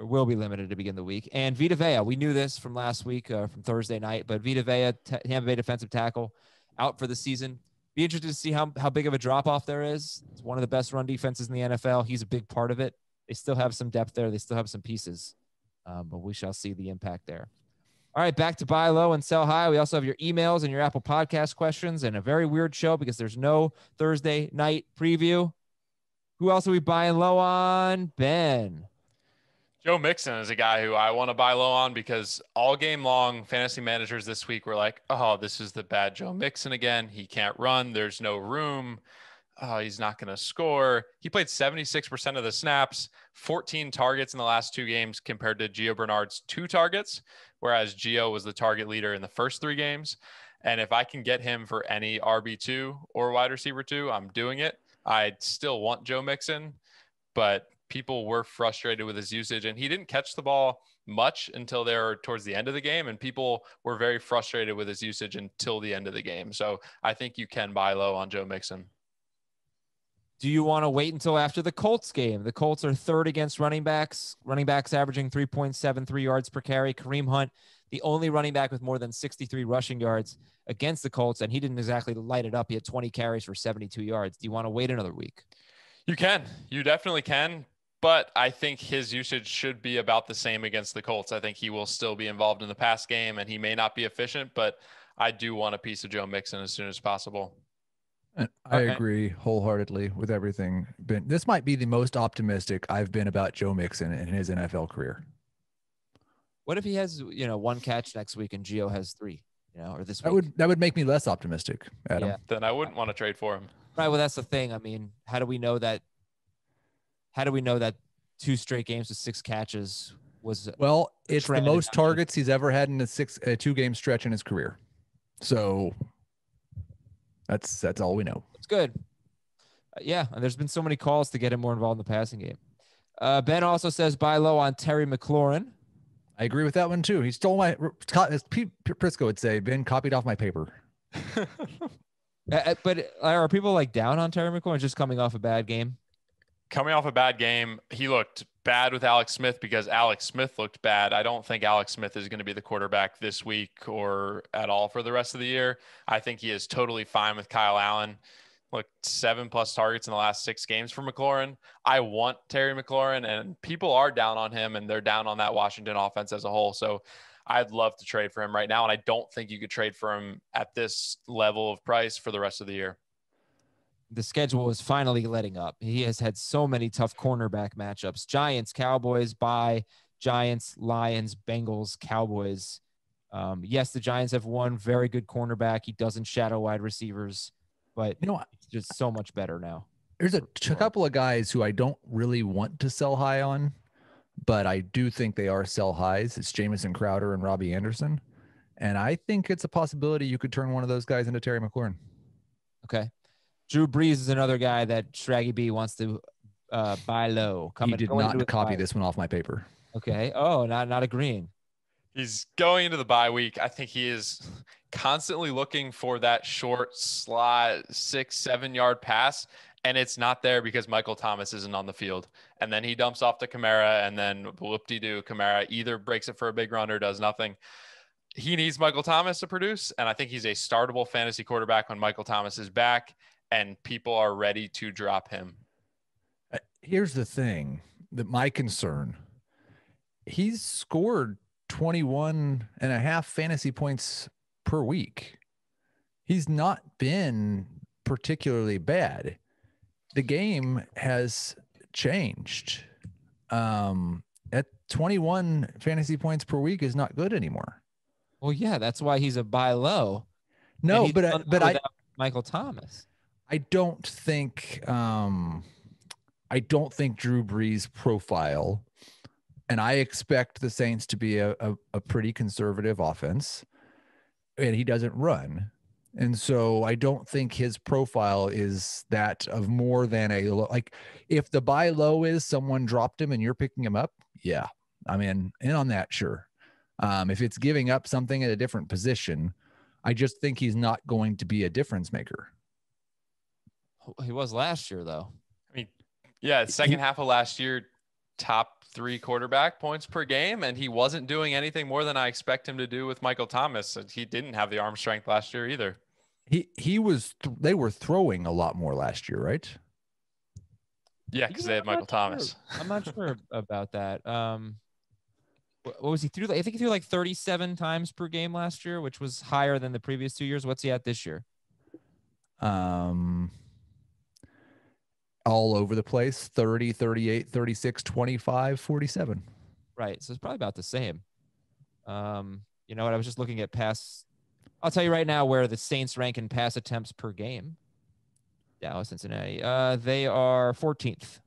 will be limited to begin the week. And Vita Vea, we knew this from last week, from Thursday night, but Vita Vea, Tampa Bay defensive tackle, out for the season. Be interested to see how big of a drop-off there is. It's one of the best run defenses in the NFL. He's a big part of it. They still have some depth there. They still have some pieces. But we shall see the impact there. All right, back to buy low and sell high. We also have your emails and your Apple Podcast questions and a very weird show because there's no Thursday night preview. Who else are we buying low on? Ben. Joe Mixon is a guy who I want to buy low on because all game long fantasy managers this week were like, oh, this is the bad Joe Mixon again. He can't run. There's no room. Oh, he's not going to score. He played 76% of the snaps, 14 targets in the last 2 games compared to Gio Bernard's 2 targets, whereas Gio was the target leader in the first 3 games. And if I can get him for any RB2 or wide receiver 2, I'm doing it. I'd still want Joe Mixon, but people were frustrated with his usage, and he didn't catch the ball much until they were towards the end of the game, and people were very frustrated with his usage until the end of the game. So I think you can buy low on Joe Mixon. Do you want to wait until after the Colts game? The Colts are 3rd against running backs averaging 3.73 yards per carry. Kareem Hunt, the only running back with more than 63 rushing yards against the Colts, and he didn't exactly light it up. He had 20 carries for 72 yards. Do you want to wait another week? You can. You definitely can. But I think his usage should be about the same against the Colts. I think he will still be involved in the pass game, and he may not be efficient, but I do want a piece of Joe Mixon as soon as possible. I agree wholeheartedly with everything. This might be the most optimistic I've been about Joe Mixon in his NFL career. What if he has, one catch next week and Gio has 3, or this week? That would make me less optimistic, Adam. Yeah. Then I wouldn't want to trade for him. Right. Well, that's the thing. I mean, how do we know that 2 straight games with 6 catches was it's the most targets he's ever had in a 2-game stretch in his career. So that's all we know. It's good. Yeah, and there's been so many calls to get him more involved in the passing game. Ben also says buy low on Terry McLaurin. I agree with that one too. He stole my, as Pete Prisco would say, Ben copied off my paper. But are people down on Terry McLaurin just coming off a bad game? Coming off a bad game, he looked bad with Alex Smith because Alex Smith looked bad. I don't think Alex Smith is going to be the quarterback this week or at all for the rest of the year. I think he is totally fine with Kyle Allen. Look, 7+ targets in the last 6 games for McLaurin. I want Terry McLaurin, and people are down on him, and they're down on that Washington offense as a whole. So I'd love to trade for him right now, and I don't think you could trade for him at this level of price for the rest of the year. The schedule is finally letting up. He has had so many tough cornerback matchups. Giants, Cowboys, bye. Giants, Lions, Bengals, Cowboys. Yes, the Giants have one very good cornerback. He doesn't shadow wide receivers, but it's just so much better now. There's a couple of guys who I don't really want to sell high on, but I do think they are sell highs. It's Jameson Crowder and Robbie Anderson. And I think it's a possibility you could turn one of those guys into Terry McLaurin. Okay. Drew Brees is another guy that Shraggy B wants to buy low. He did not copy this one off my paper. Okay. Oh, not agreeing. He's going into the bye week. I think he is constantly looking for that short slot 6-7 yard pass, and it's not there because Michael Thomas isn't on the field. And then he dumps off to Kamara, and then whoop-de-doo, Kamara either breaks it for a big run or does nothing. He needs Michael Thomas to produce, and I think he's a startable fantasy quarterback when Michael Thomas is back and people are ready to drop him. Here's the thing, my concern. He's scored 21.5 fantasy points per week. He's not been particularly bad. The game has changed. At 21 fantasy points per week is not good anymore. Well, yeah, that's why he's a buy low. No, but I Michael Thomas. I don't think Drew Brees' profile, and I expect the Saints to be a pretty conservative offense, and he doesn't run. And so I don't think his profile is that of more than if the buy low is someone dropped him and you're picking him up. Yeah. I'm in on that. Sure. If it's giving up something at a different position, I just think he's not going to be a difference maker. He was last year, though. I mean, yeah, second half of last year, top 3 quarterback points per game, and he wasn't doing anything more than I expect him to do with Michael Thomas. He didn't have the arm strength last year either. They were throwing a lot more last year, right? Yeah, because they had Michael Thomas. I'm not sure about that. What was he threw? I think he threw 37 times per game last year, which was higher than the previous 2 years. What's he at this year? All over the place, 30, 38, 36, 25, 47. Right. So it's probably about the same. You know what? I was just looking at pass. I'll tell you right now where the Saints rank in pass attempts per game. Dallas, Cincinnati. They are 14th.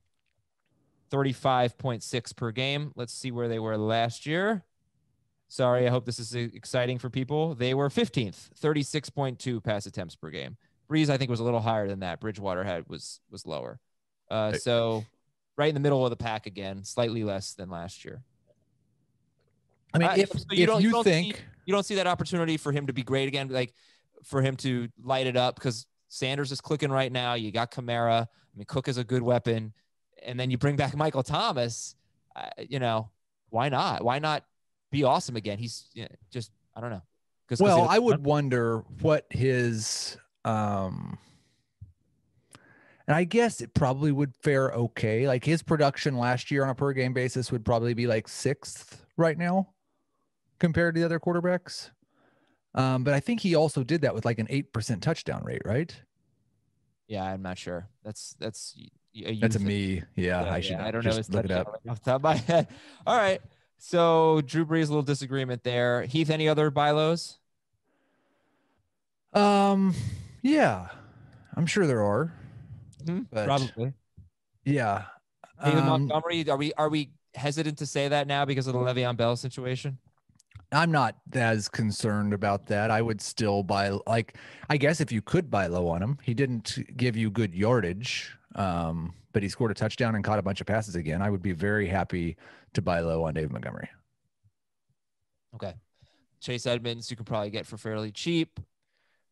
35.6 per game. Let's see where they were last year. Sorry, I hope this is exciting for people. They were 15th. 36.2 pass attempts per game. Brees, I think, was a little higher than that. Bridgewater was lower. So right in the middle of the pack again, slightly less than last year. I mean, if you don't see that opportunity for him to be great again, for him to light it up, because Sanders is clicking right now. You got Kamara. I mean, Cook is a good weapon. And then you bring back Michael Thomas. Why not? Why not be awesome again? He's just, I don't know. Well, I would wonder what his and I guess it probably would fare okay. Like his production last year on a per game basis would probably be 6th right now compared to the other quarterbacks. But I think he also did that with an 8% touchdown rate, right? Yeah, I'm not sure. That's That's a me. Yeah, I should I don't know just his look it touchdown up. right off the top of my head. All right. So Drew Brees, a little disagreement there. Heath, any other buy lows? Yeah, I'm sure there are. But Probably. yeah. David Montgomery, are we hesitant to say that now because of the Le'Veon Bell situation? I'm not as concerned about that. I would still buy, like, I guess if you could buy low on him, he didn't give you good yardage, but he scored a touchdown and caught a bunch of passes again. I would be very happy to buy low on David Montgomery. Okay. Chase Edmonds, you can probably get for fairly cheap.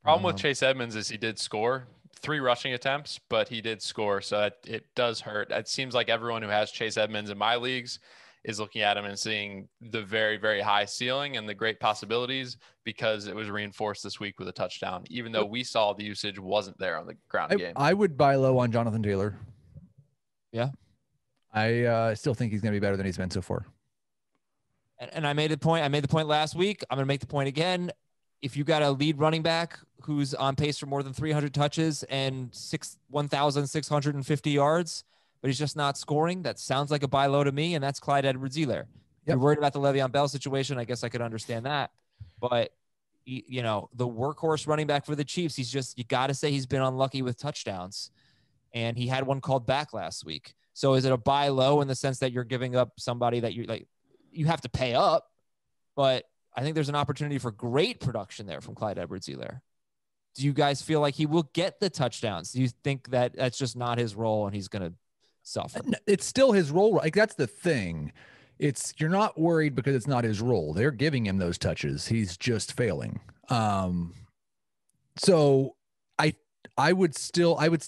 Problem with Chase Edmonds is he did score 3 rushing attempts, but he did score. So it does hurt. It seems like everyone who has Chase Edmonds in my leagues is looking at him and seeing the very, very high ceiling and the great possibilities because it was reinforced this week with a touchdown, even though we saw the usage wasn't there on the ground game. I would buy low on Jonathan Taylor. Yeah. I still think he's going to be better than he's been so far. And I made the point. I made the point last week. I'm going to make the point again. If you got a lead running back who's on pace for more than 300 touches and 1,650 yards, but he's just not scoring, that sounds like a buy low to me, and that's Clyde Edwards-Helaire. Yep. You're worried about the Le'Veon Bell situation. I guess I could understand that. But, you know, the workhorse running back for the Chiefs, you got to say he's been unlucky with touchdowns, and he had one called back last week. So is it a buy low in the sense that you're giving up somebody that you have to pay up, but I think there's an opportunity for great production there from Clyde Edwards-Helaire. Do you guys feel like he will get the touchdowns? Do you think that that's just not his role and he's going to suffer? It's still his role. Like, that's the thing. You're not worried because it's not his role. They're giving him those touches. He's just failing. So I would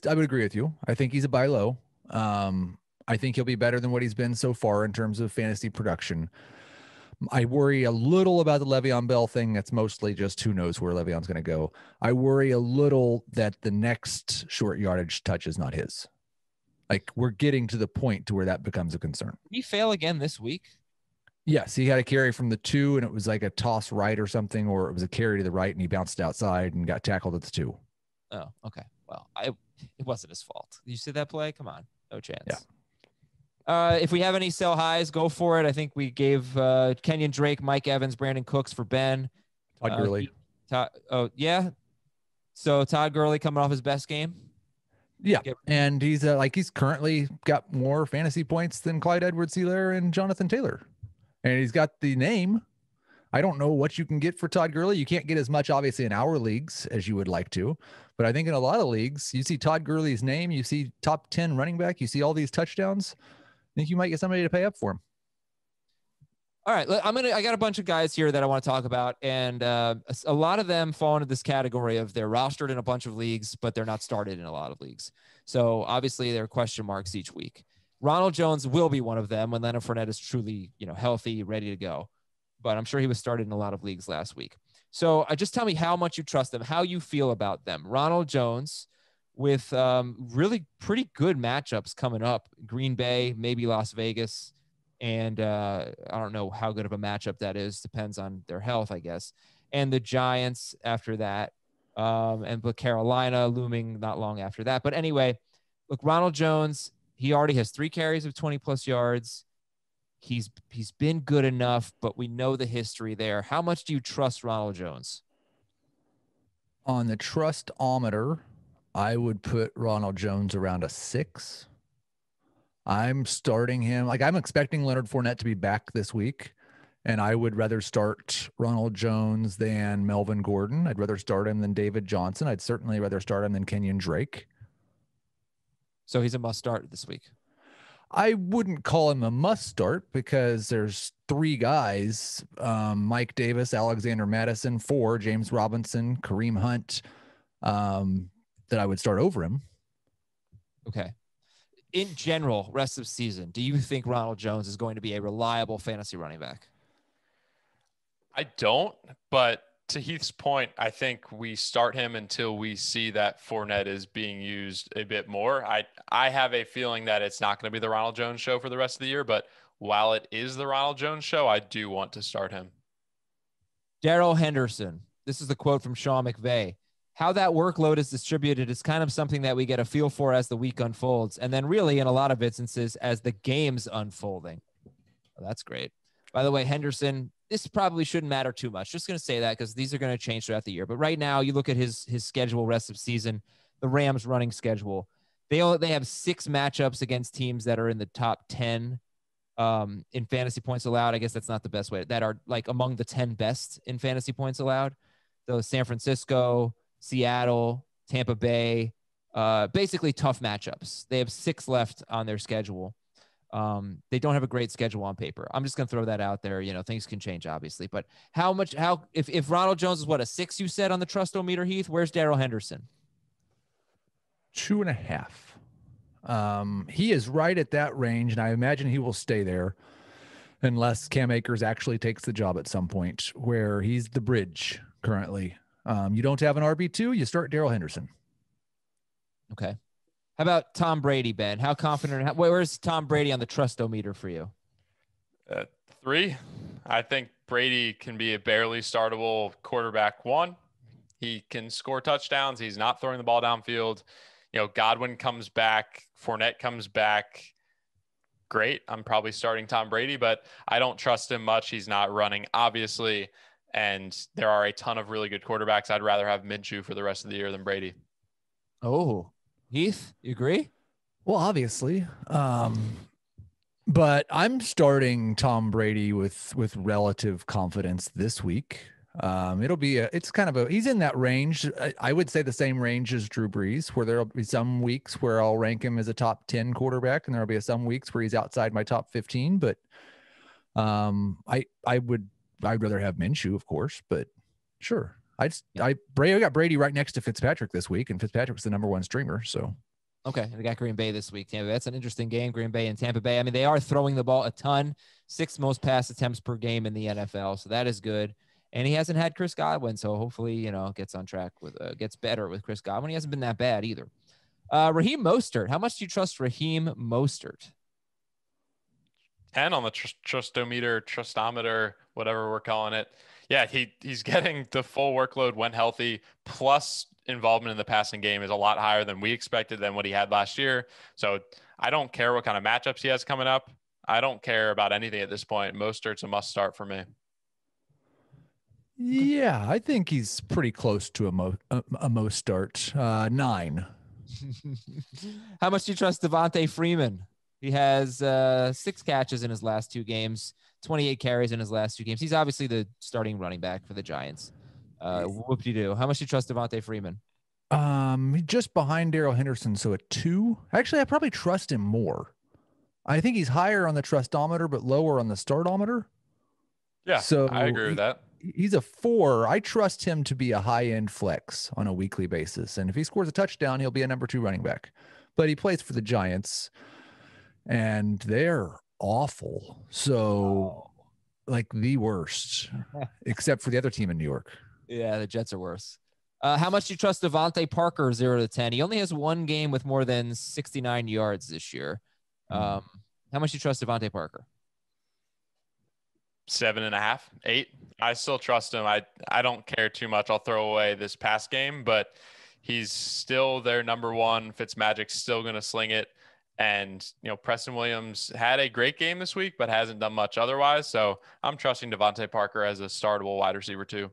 agree with you. I think he's a buy low. I think he'll be better than what he's been so far in terms of fantasy production. I worry a little about the Le'Veon Bell thing. That's mostly just who knows where Le'Veon's going to go. I worry a little that the next short yardage touch is not his. Like, we're getting to the point to where that becomes a concern. Did he fail again this week? Yes, he had a carry from the 2, and it was like a toss right or something, or it was a carry to the right, and he bounced outside and got tackled at the 2. Oh, okay. Well, it wasn't his fault. You see that play? Come on. No chance. Yeah. If we have any sell highs, go for it. I think we gave Kenyan Drake, Mike Evans, Brandon Cooks for Ben. Todd Gurley. Yeah. So Todd Gurley coming off his best game. Yeah, and he's he's currently got more fantasy points than Clyde Edwards-Helaire and Jonathan Taylor, and he's got the name. I don't know what you can get for Todd Gurley. You can't get as much, obviously, in our leagues as you would like to, but I think in a lot of leagues, you see Todd Gurley's name, you see top 10 running back, you see all these touchdowns. I think you might get somebody to pay up for him. All right, I got a bunch of guys here that I want to talk about, and a lot of them fall into this category of they're rostered in a bunch of leagues, but they're not started in a lot of leagues. So obviously there are question marks each week. Ronald Jones will be one of them when Leonard Fournette is truly, healthy, ready to go. But I'm sure he was started in a lot of leagues last week. So just tell me how much you trust them, how you feel about them. Ronald Jones with really pretty good matchups coming up. Green Bay, maybe Las Vegas. And I don't know how good of a matchup that is. Depends on their health, I guess. And the Giants after that. But Carolina looming not long after that. But anyway, look, Ronald Jones, he already has 3 carries of 20-plus yards. He's been good enough, but we know the history there. How much do you trust Ronald Jones? On the Trustometer, I would put Ronald Jones around a 6. I'm starting him. I'm expecting Leonard Fournette to be back this week, and I would rather start Ronald Jones than Melvin Gordon. I'd rather start him than David Johnson. I'd certainly rather start him than Kenyan Drake. So he's a must start this week. I wouldn't call him a must start because there's 3 guys, Mike Davis, Alexander Madison, 4, James Robinson, Kareem Hunt, that I would start over him. Okay. In general, rest of season, do you think Ronald Jones is going to be a reliable fantasy running back? I don't, but to Heath's point, I think we start him until we see that Fournette is being used a bit more. I have a feeling that it's not going to be the Ronald Jones show for the rest of the year, but while it is the Ronald Jones show, I do want to start him. Darrell Henderson. This is the quote from Sean McVay. how that workload is distributed is kind of something that we get a feel for as the week unfolds. And then really in a lot of instances as the game's unfolding. Oh, that's great. By the way, Henderson, this probably shouldn't matter too much. Just going to say that because these are going to change throughout the year. But right now you look at his schedule rest of season, the Rams running schedule. They have 6 matchups against teams that are in the top 10 in fantasy points allowed. I guess that's not the best way. That are like among the 10 best in fantasy points allowed. So San Francisco, Seattle, Tampa Bay, basically tough matchups. They have 6 left on their schedule. They don't have a great schedule on paper. I'm just going to throw that out there. Things can change obviously, but if Ronald Jones is a 6, you said on the Trustometer, Heath, where's Darrell Henderson? 2.5. He is right at that range, and I imagine he will stay there unless Cam Akers actually takes the job at some point, where he's the bridge currently. You don't have an RB2, you start Darrell Henderson. Okay. How about Tom Brady, Ben? How confident? Where's Tom Brady on the Trustometer for you? 3. I think Brady can be a barely startable quarterback 1. He can score touchdowns. He's not throwing the ball downfield. Godwin comes back. Fournette comes back. Great. I'm probably starting Tom Brady, but I don't trust him much. He's not running, obviously. And there are a ton of really good quarterbacks. I'd rather have Minshew for the rest of the year than Brady. Oh, Heath, you agree? Well, obviously. But I'm starting Tom Brady with relative confidence this week. He's in that range. I would say the same range as Drew Brees, where there'll be some weeks where I'll rank him as a top 10 quarterback, and there'll be some weeks where he's outside my top 15. But I'd rather have Minshew, of course, but sure. I got Brady right next to Fitzpatrick this week, and Fitzpatrick's the number 1 streamer. So, okay, they got Green Bay this week. Tampa. That's an interesting game. Green Bay and Tampa Bay. I mean, they are throwing the ball a ton, 6th most pass attempts per game in the NFL, so that is good. And he hasn't had Chris Godwin, so hopefully, gets on track gets better with Chris Godwin. He hasn't been that bad either. Raheem Mostert. How much do you trust Raheem Mostert? 10 on the Trustometer, whatever we're calling it. Yeah, he's getting the full workload when healthy, plus involvement in the passing game is a lot higher than we expected than what he had last year. So I don't care what kind of matchups he has coming up. I don't care about anything at this point. Mostert's a must start for me. Yeah, I think he's pretty close to a most start. 9. How much do you trust Devonta Freeman? He has 6 catches in his last 2 games, 28 carries in his last 2 games. He's obviously the starting running back for the Giants. Whoop-de-doo. How much do you trust Devonta Freeman? Just behind Darrell Henderson, so a 2. Actually, I probably trust him more. I think he's higher on the Trustometer, but lower on the startometer. Yeah, so I agree with that. He's a 4. I trust him to be a high-end flex on a weekly basis. And if he scores a touchdown, he'll be a number 2 running back. But he plays for the Giants, and they're awful. So, like the worst, except for the other team in New York. Yeah, the Jets are worse. How much do you trust Devonte Parker 0 to 10? He only has 1 game with more than 69 yards this year. How much do you trust Devonte Parker? 7.5, 8. I still trust him. I don't care too much. I'll throw away this past game, but he's still their number 1. Fitzmagic's still going to sling it. And, Preston Williams had a great game this week, but hasn't done much otherwise. So I'm trusting Devonte Parker as a startable wide receiver too.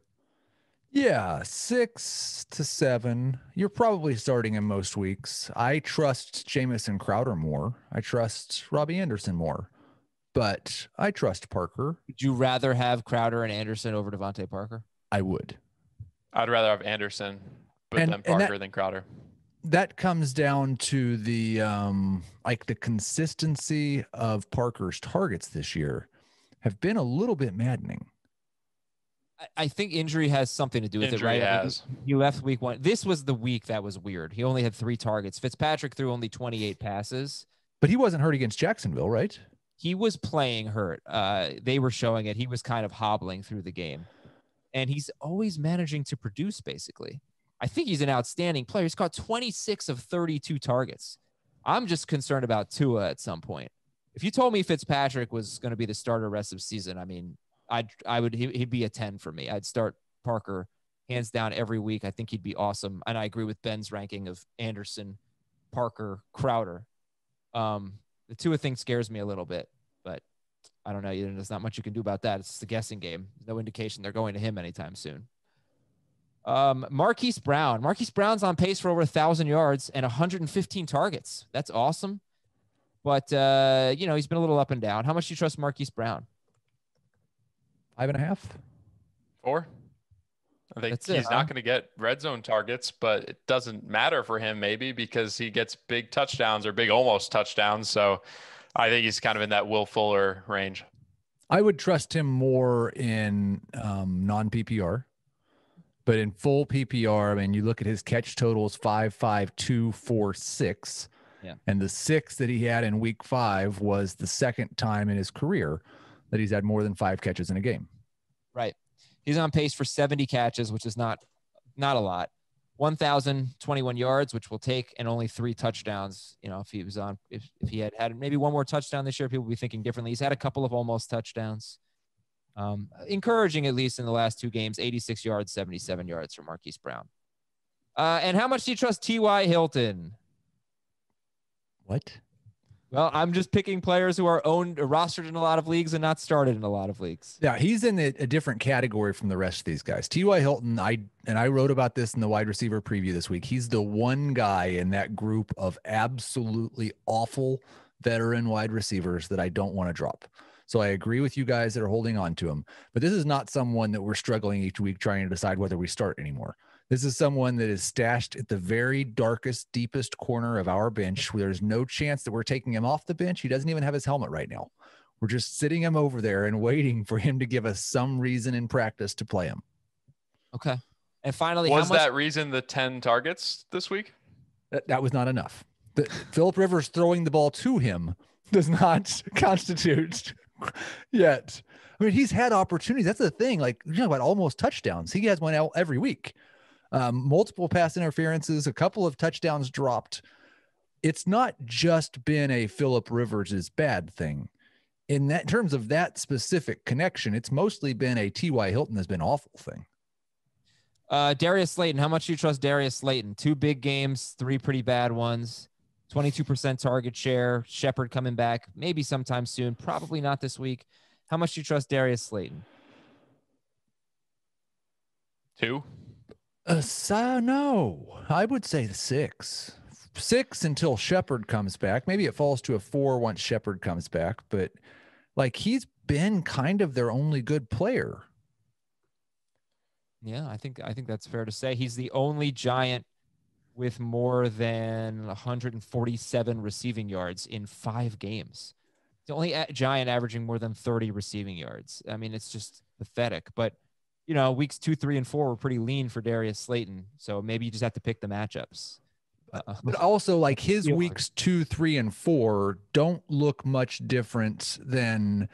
Yeah, 6 to 7. You're probably starting him most weeks. I trust Jameson Crowder more. I trust Robbie Anderson more. But I trust Parker. Would you rather have Crowder and Anderson over Devonte Parker? I would. I'd rather have Anderson, but then Parker than Crowder. That comes down to the the consistency of Parker's targets this year have been a little bit maddening. I think injury has something to do with it, right? He left week 1. This was the week that was weird. He only had 3 targets. Fitzpatrick threw only 28 passes. But he wasn't hurt against Jacksonville, right? He was playing hurt. They were showing it. He was kind of hobbling through the game. And he's always managing to produce, basically. I think he's an outstanding player. He's caught 26 of 32 targets. I'm just concerned about Tua at some point. If you told me Fitzpatrick was going to be the starter rest of the season, I mean, he'd be a 10 for me. I'd start Parker hands down every week. I think he'd be awesome. And I agree with Ben's ranking of Anderson, Parker, Crowder. The Tua thing scares me a little bit, but I don't know. There's not much you can do about that. It's just a guessing game. There's no indication they're going to him anytime soon. Marquise Brown. Marquise Brown's on pace for over 1,000 yards and 115 targets. That's awesome. But, he's been a little up and down. How much do you trust Marquise Brown? 5.5. 4. I think he's not going to get red zone targets, but it doesn't matter for him maybe because he gets big touchdowns or big almost touchdowns. So I think he's kind of in that Will Fuller range. I would trust him more in non-PPR, but in full PPR, I mean, you look at his catch totals, 5, 5, 2, 4, 6. Yeah. And the 6 that he had in week 5 was the second time in his career that he's had more than 5 catches in a game. Right. He's on pace for 70 catches, which is not a lot. 1,021 yards, which will take, and only 3 touchdowns. If he was on, if he had maybe one more touchdown this year, people would be thinking differently. He's had a couple of almost touchdowns. Encouraging, at least in the last 2 games, 86 yards, 77 yards for Marquise Brown. And how much do you trust T.Y. Hilton? What? Well, I'm just picking players who are owned or rostered in a lot of leagues and not started in a lot of leagues. Yeah, he's in a different category from the rest of these guys. T.Y. Hilton, I wrote about this in the wide receiver preview this week. He's the one guy in that group of absolutely awful veteran wide receivers that I don't want to drop. So I agree with you guys that are holding on to him. But this is not someone that we're struggling each week trying to decide whether we start anymore. This is someone that is stashed at the very darkest, deepest corner of our bench where there's no chance that we're taking him off the bench. He doesn't even have his helmet right now. We're just sitting him over there and waiting for him to give us some reason in practice to play him. Okay. And finally, was that reason the 10 targets this week? That was not enough. Phillip Rivers throwing the ball to him does not constitute yet. I mean, he's had opportunities. That's the thing. Like, you know about almost touchdowns. He has one out every week. Multiple pass interferences, a couple of touchdowns dropped. It's not just been a Phillip Rivers' bad thing. In terms of that specific connection, it's mostly been a T.Y. Hilton has been awful thing. Darius Slayton, how much do you trust Darius Slayton? 2 big games, 3 pretty bad ones, 22% target share, Shepard coming back, maybe sometime soon, probably not this week. How much do you trust Darius Slayton? 2. No, I would say 6. 6 until Shepard comes back. Maybe it falls to a 4 once Shepard comes back, but like he's been kind of their only good player. Yeah, I think that's fair to say. He's the only Giant with more than 147 receiving yards in 5 games. The only Giant averaging more than 30 receiving yards. I mean, it's just pathetic, but weeks 2, 3, and 4 were pretty lean for Darius Slayton. So maybe you just have to pick the matchups. But also, like his weeks 2, 3, and 4 don't look much different than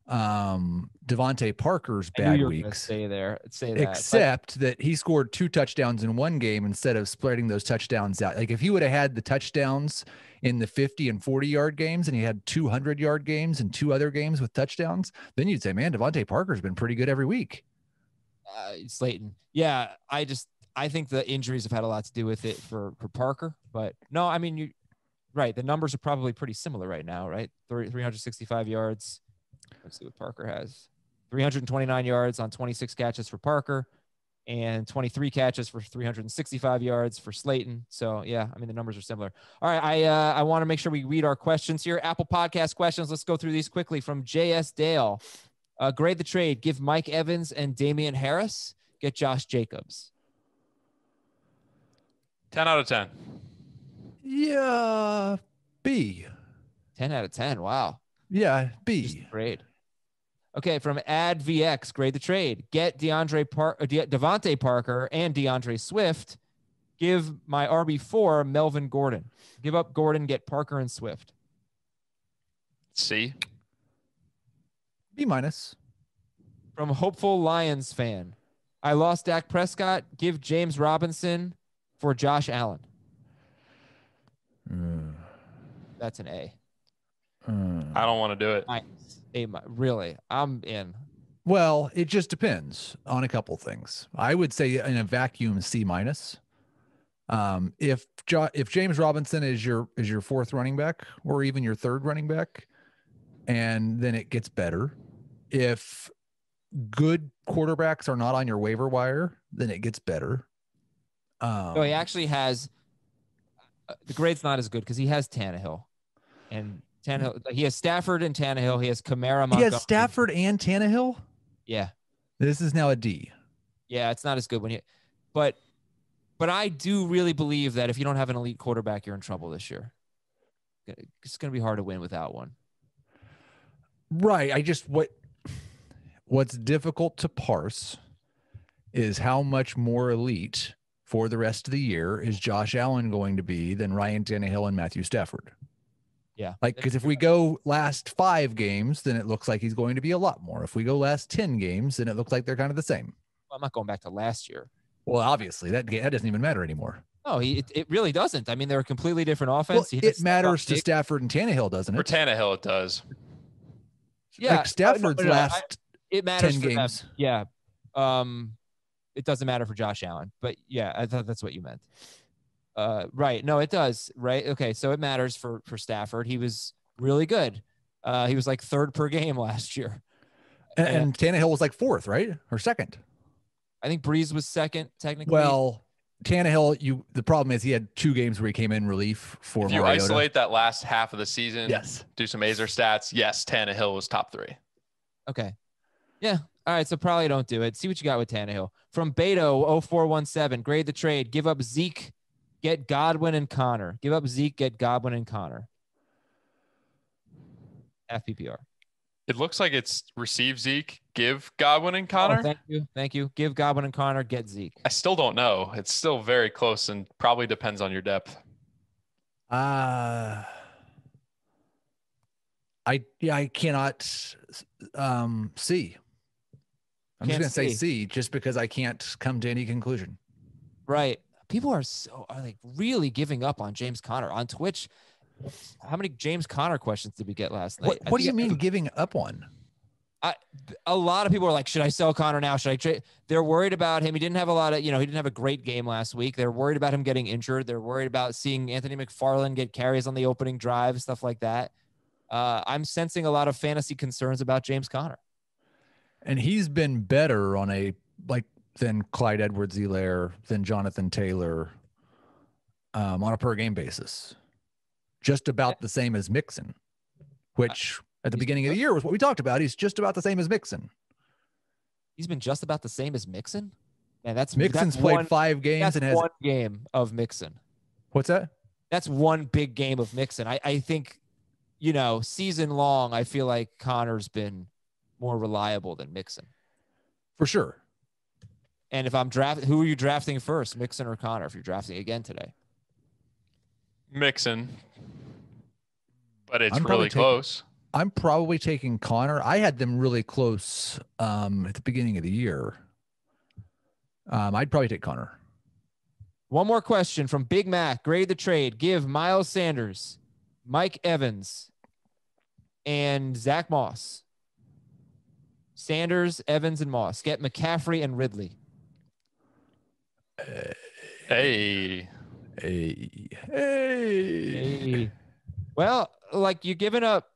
Devonte Parker's bad weeks. Say that. Except that he scored 2 touchdowns in one game instead of spreading those touchdowns out. Like if he would have had the touchdowns in the 50 and 40-yard games and he had 200-yard games and 2 other games with touchdowns, then you'd say, man, Devonte Parker's been pretty good every week. Slayton. Yeah, I think the injuries have had a lot to do with it for Parker, but no, I mean, you're right. The numbers are probably pretty similar right now, right? 365 yards. Let's see what Parker has. 329 yards on 26 catches for Parker and 23 catches for 365 yards for Slayton. So yeah, I mean, the numbers are similar. All right. I want to make sure we read our questions here. Apple Podcast questions. Let's go through these quickly from JS Dale. Grade the trade. Give Mike Evans and Damian Harris. Get Josh Jacobs. 10 out of 10. Yeah, B. 10 out of 10. Wow. Yeah, B. Grade. Okay, from AdVX, grade the trade. Get Devonte Parker and DeAndre Swift. Give my RB4 Melvin Gordon. Give up Gordon, get Parker and Swift. C. B-. From Hopeful Lions fan. I lost Dak Prescott. Give James Robinson for Josh Allen. That's an A. I don't want to do it. Really, I'm in. Well, it just depends on a couple things. I would say in a vacuum, C-. If James Robinson is your fourth running back or even your third running back, and then it gets better. If good quarterbacks are not on your waiver wire, then it gets better. So he actually has the grade's not as good because he has Tannehill, and he has Stafford and Tannehill. He has Kamara. Montgomery. He has Stafford and Tannehill. Yeah, this is now a D. Yeah, it's not as good when you, but I do really believe that if you don't have an elite quarterback, you're in trouble this year. It's going to be hard to win without one. Right. What's difficult to parse is how much more elite for the rest of the year is Josh Allen going to be than Ryan Tannehill and Matthew Stafford. Yeah. Because if we go last 5 games, then it looks like he's going to be a lot more. If we go last 10 games, then it looks like they're kind of the same. Well, I'm not going back to last year. Well, obviously that doesn't even matter anymore. No, it really doesn't. I mean, they're a completely different offense. Well, it matters to Stafford and Tannehill, doesn't it? For Tannehill, it does. Yeah, like Stafford's last it matters 10 games. Them. Yeah. It doesn't matter for Josh Allen, but yeah, I thought that's what you meant. Right. No, it does. Right. Okay. So it matters for Stafford. He was really good. He was like 3rd per game last year. And Tannehill was like 4th, right? Or 2nd. I think Brees was 2nd technically. Well, Tannehill, the problem is he had 2 games where he came in relief for If you Mariota. isolate that last half of the season, yes, do some Azer stats. Yes, Tannehill was top 3. Okay. Yeah. All right. So probably don't do it. See what you got with Tannehill. From Beto 0417, grade the trade. Give up Zeke, get Godwin and Connor. Give up Zeke, get Godwin and Connor. FPPR. It looks like it's receive Zeke, give Godwin and Connor. Oh, thank you. Give Godwin and Connor, get Zeke. I still don't know. It's still very close and probably depends on your depth. I cannot see. I'm just going to say C just because I can't come to any conclusion. Right. People are like really giving up on James Conner on Twitch. How many James Conner questions did we get last night? What do you mean giving up on? A lot of people are like, should I sell Conner now? Should I trade? They're worried about him. He didn't have a lot of, he didn't have a great game last week. They're worried about him getting injured. They're worried about seeing Anthony McFarland get carries on the opening drive, stuff like that. I'm sensing a lot of fantasy concerns about James Conner. And he's been better than Clyde Edwards-Helaire, than Jonathan Taylor on a per game basis. Just about the same as Mixon, which at the beginning of the year was what we talked about. He's just about the same as Mixon. He's been just about the same as Mixon? Man, Mixon's played 5 games and has 1 game of Mixon. What's that? That's 1 big game of Mixon. I think, season long, I feel like Connor's been more reliable than Mixon. For sure. And if I'm drafting, who are you drafting first, Mixon or Connor, if you're drafting again today? Mixon. But it's really close. I'm probably taking Connor. I had them really close at the beginning of the year. I'd probably take Connor. One more question from Big Mac. Grade the trade. Give Miles Sanders, Mike Evans, and Zach Moss. Sanders, Evans, and Moss. Get McCaffrey and Ridley. Hey. Well, like you're giving up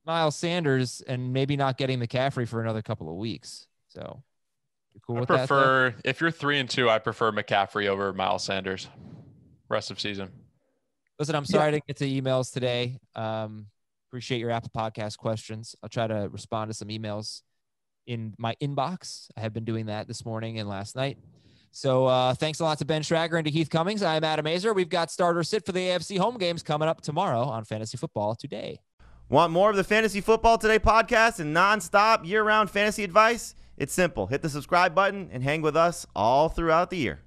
Miles Sanders and maybe not getting McCaffrey for another couple of weeks. So you're cool with that? If you're 3-2, I prefer McCaffrey over Miles Sanders rest of season. Listen, I'm sorry to get to emails today. Appreciate your Apple Podcast questions. I'll try to respond to some emails in my inbox. I have been doing that this morning and last night. So thanks a lot to Ben Schrager and to Heath Cummings. I'm Adam Azer. We've got starter sit for the AFC home games coming up tomorrow on Fantasy Football Today. Want more of the Fantasy Football Today podcast and nonstop year-round fantasy advice? It's simple. Hit the subscribe button and hang with us all throughout the year.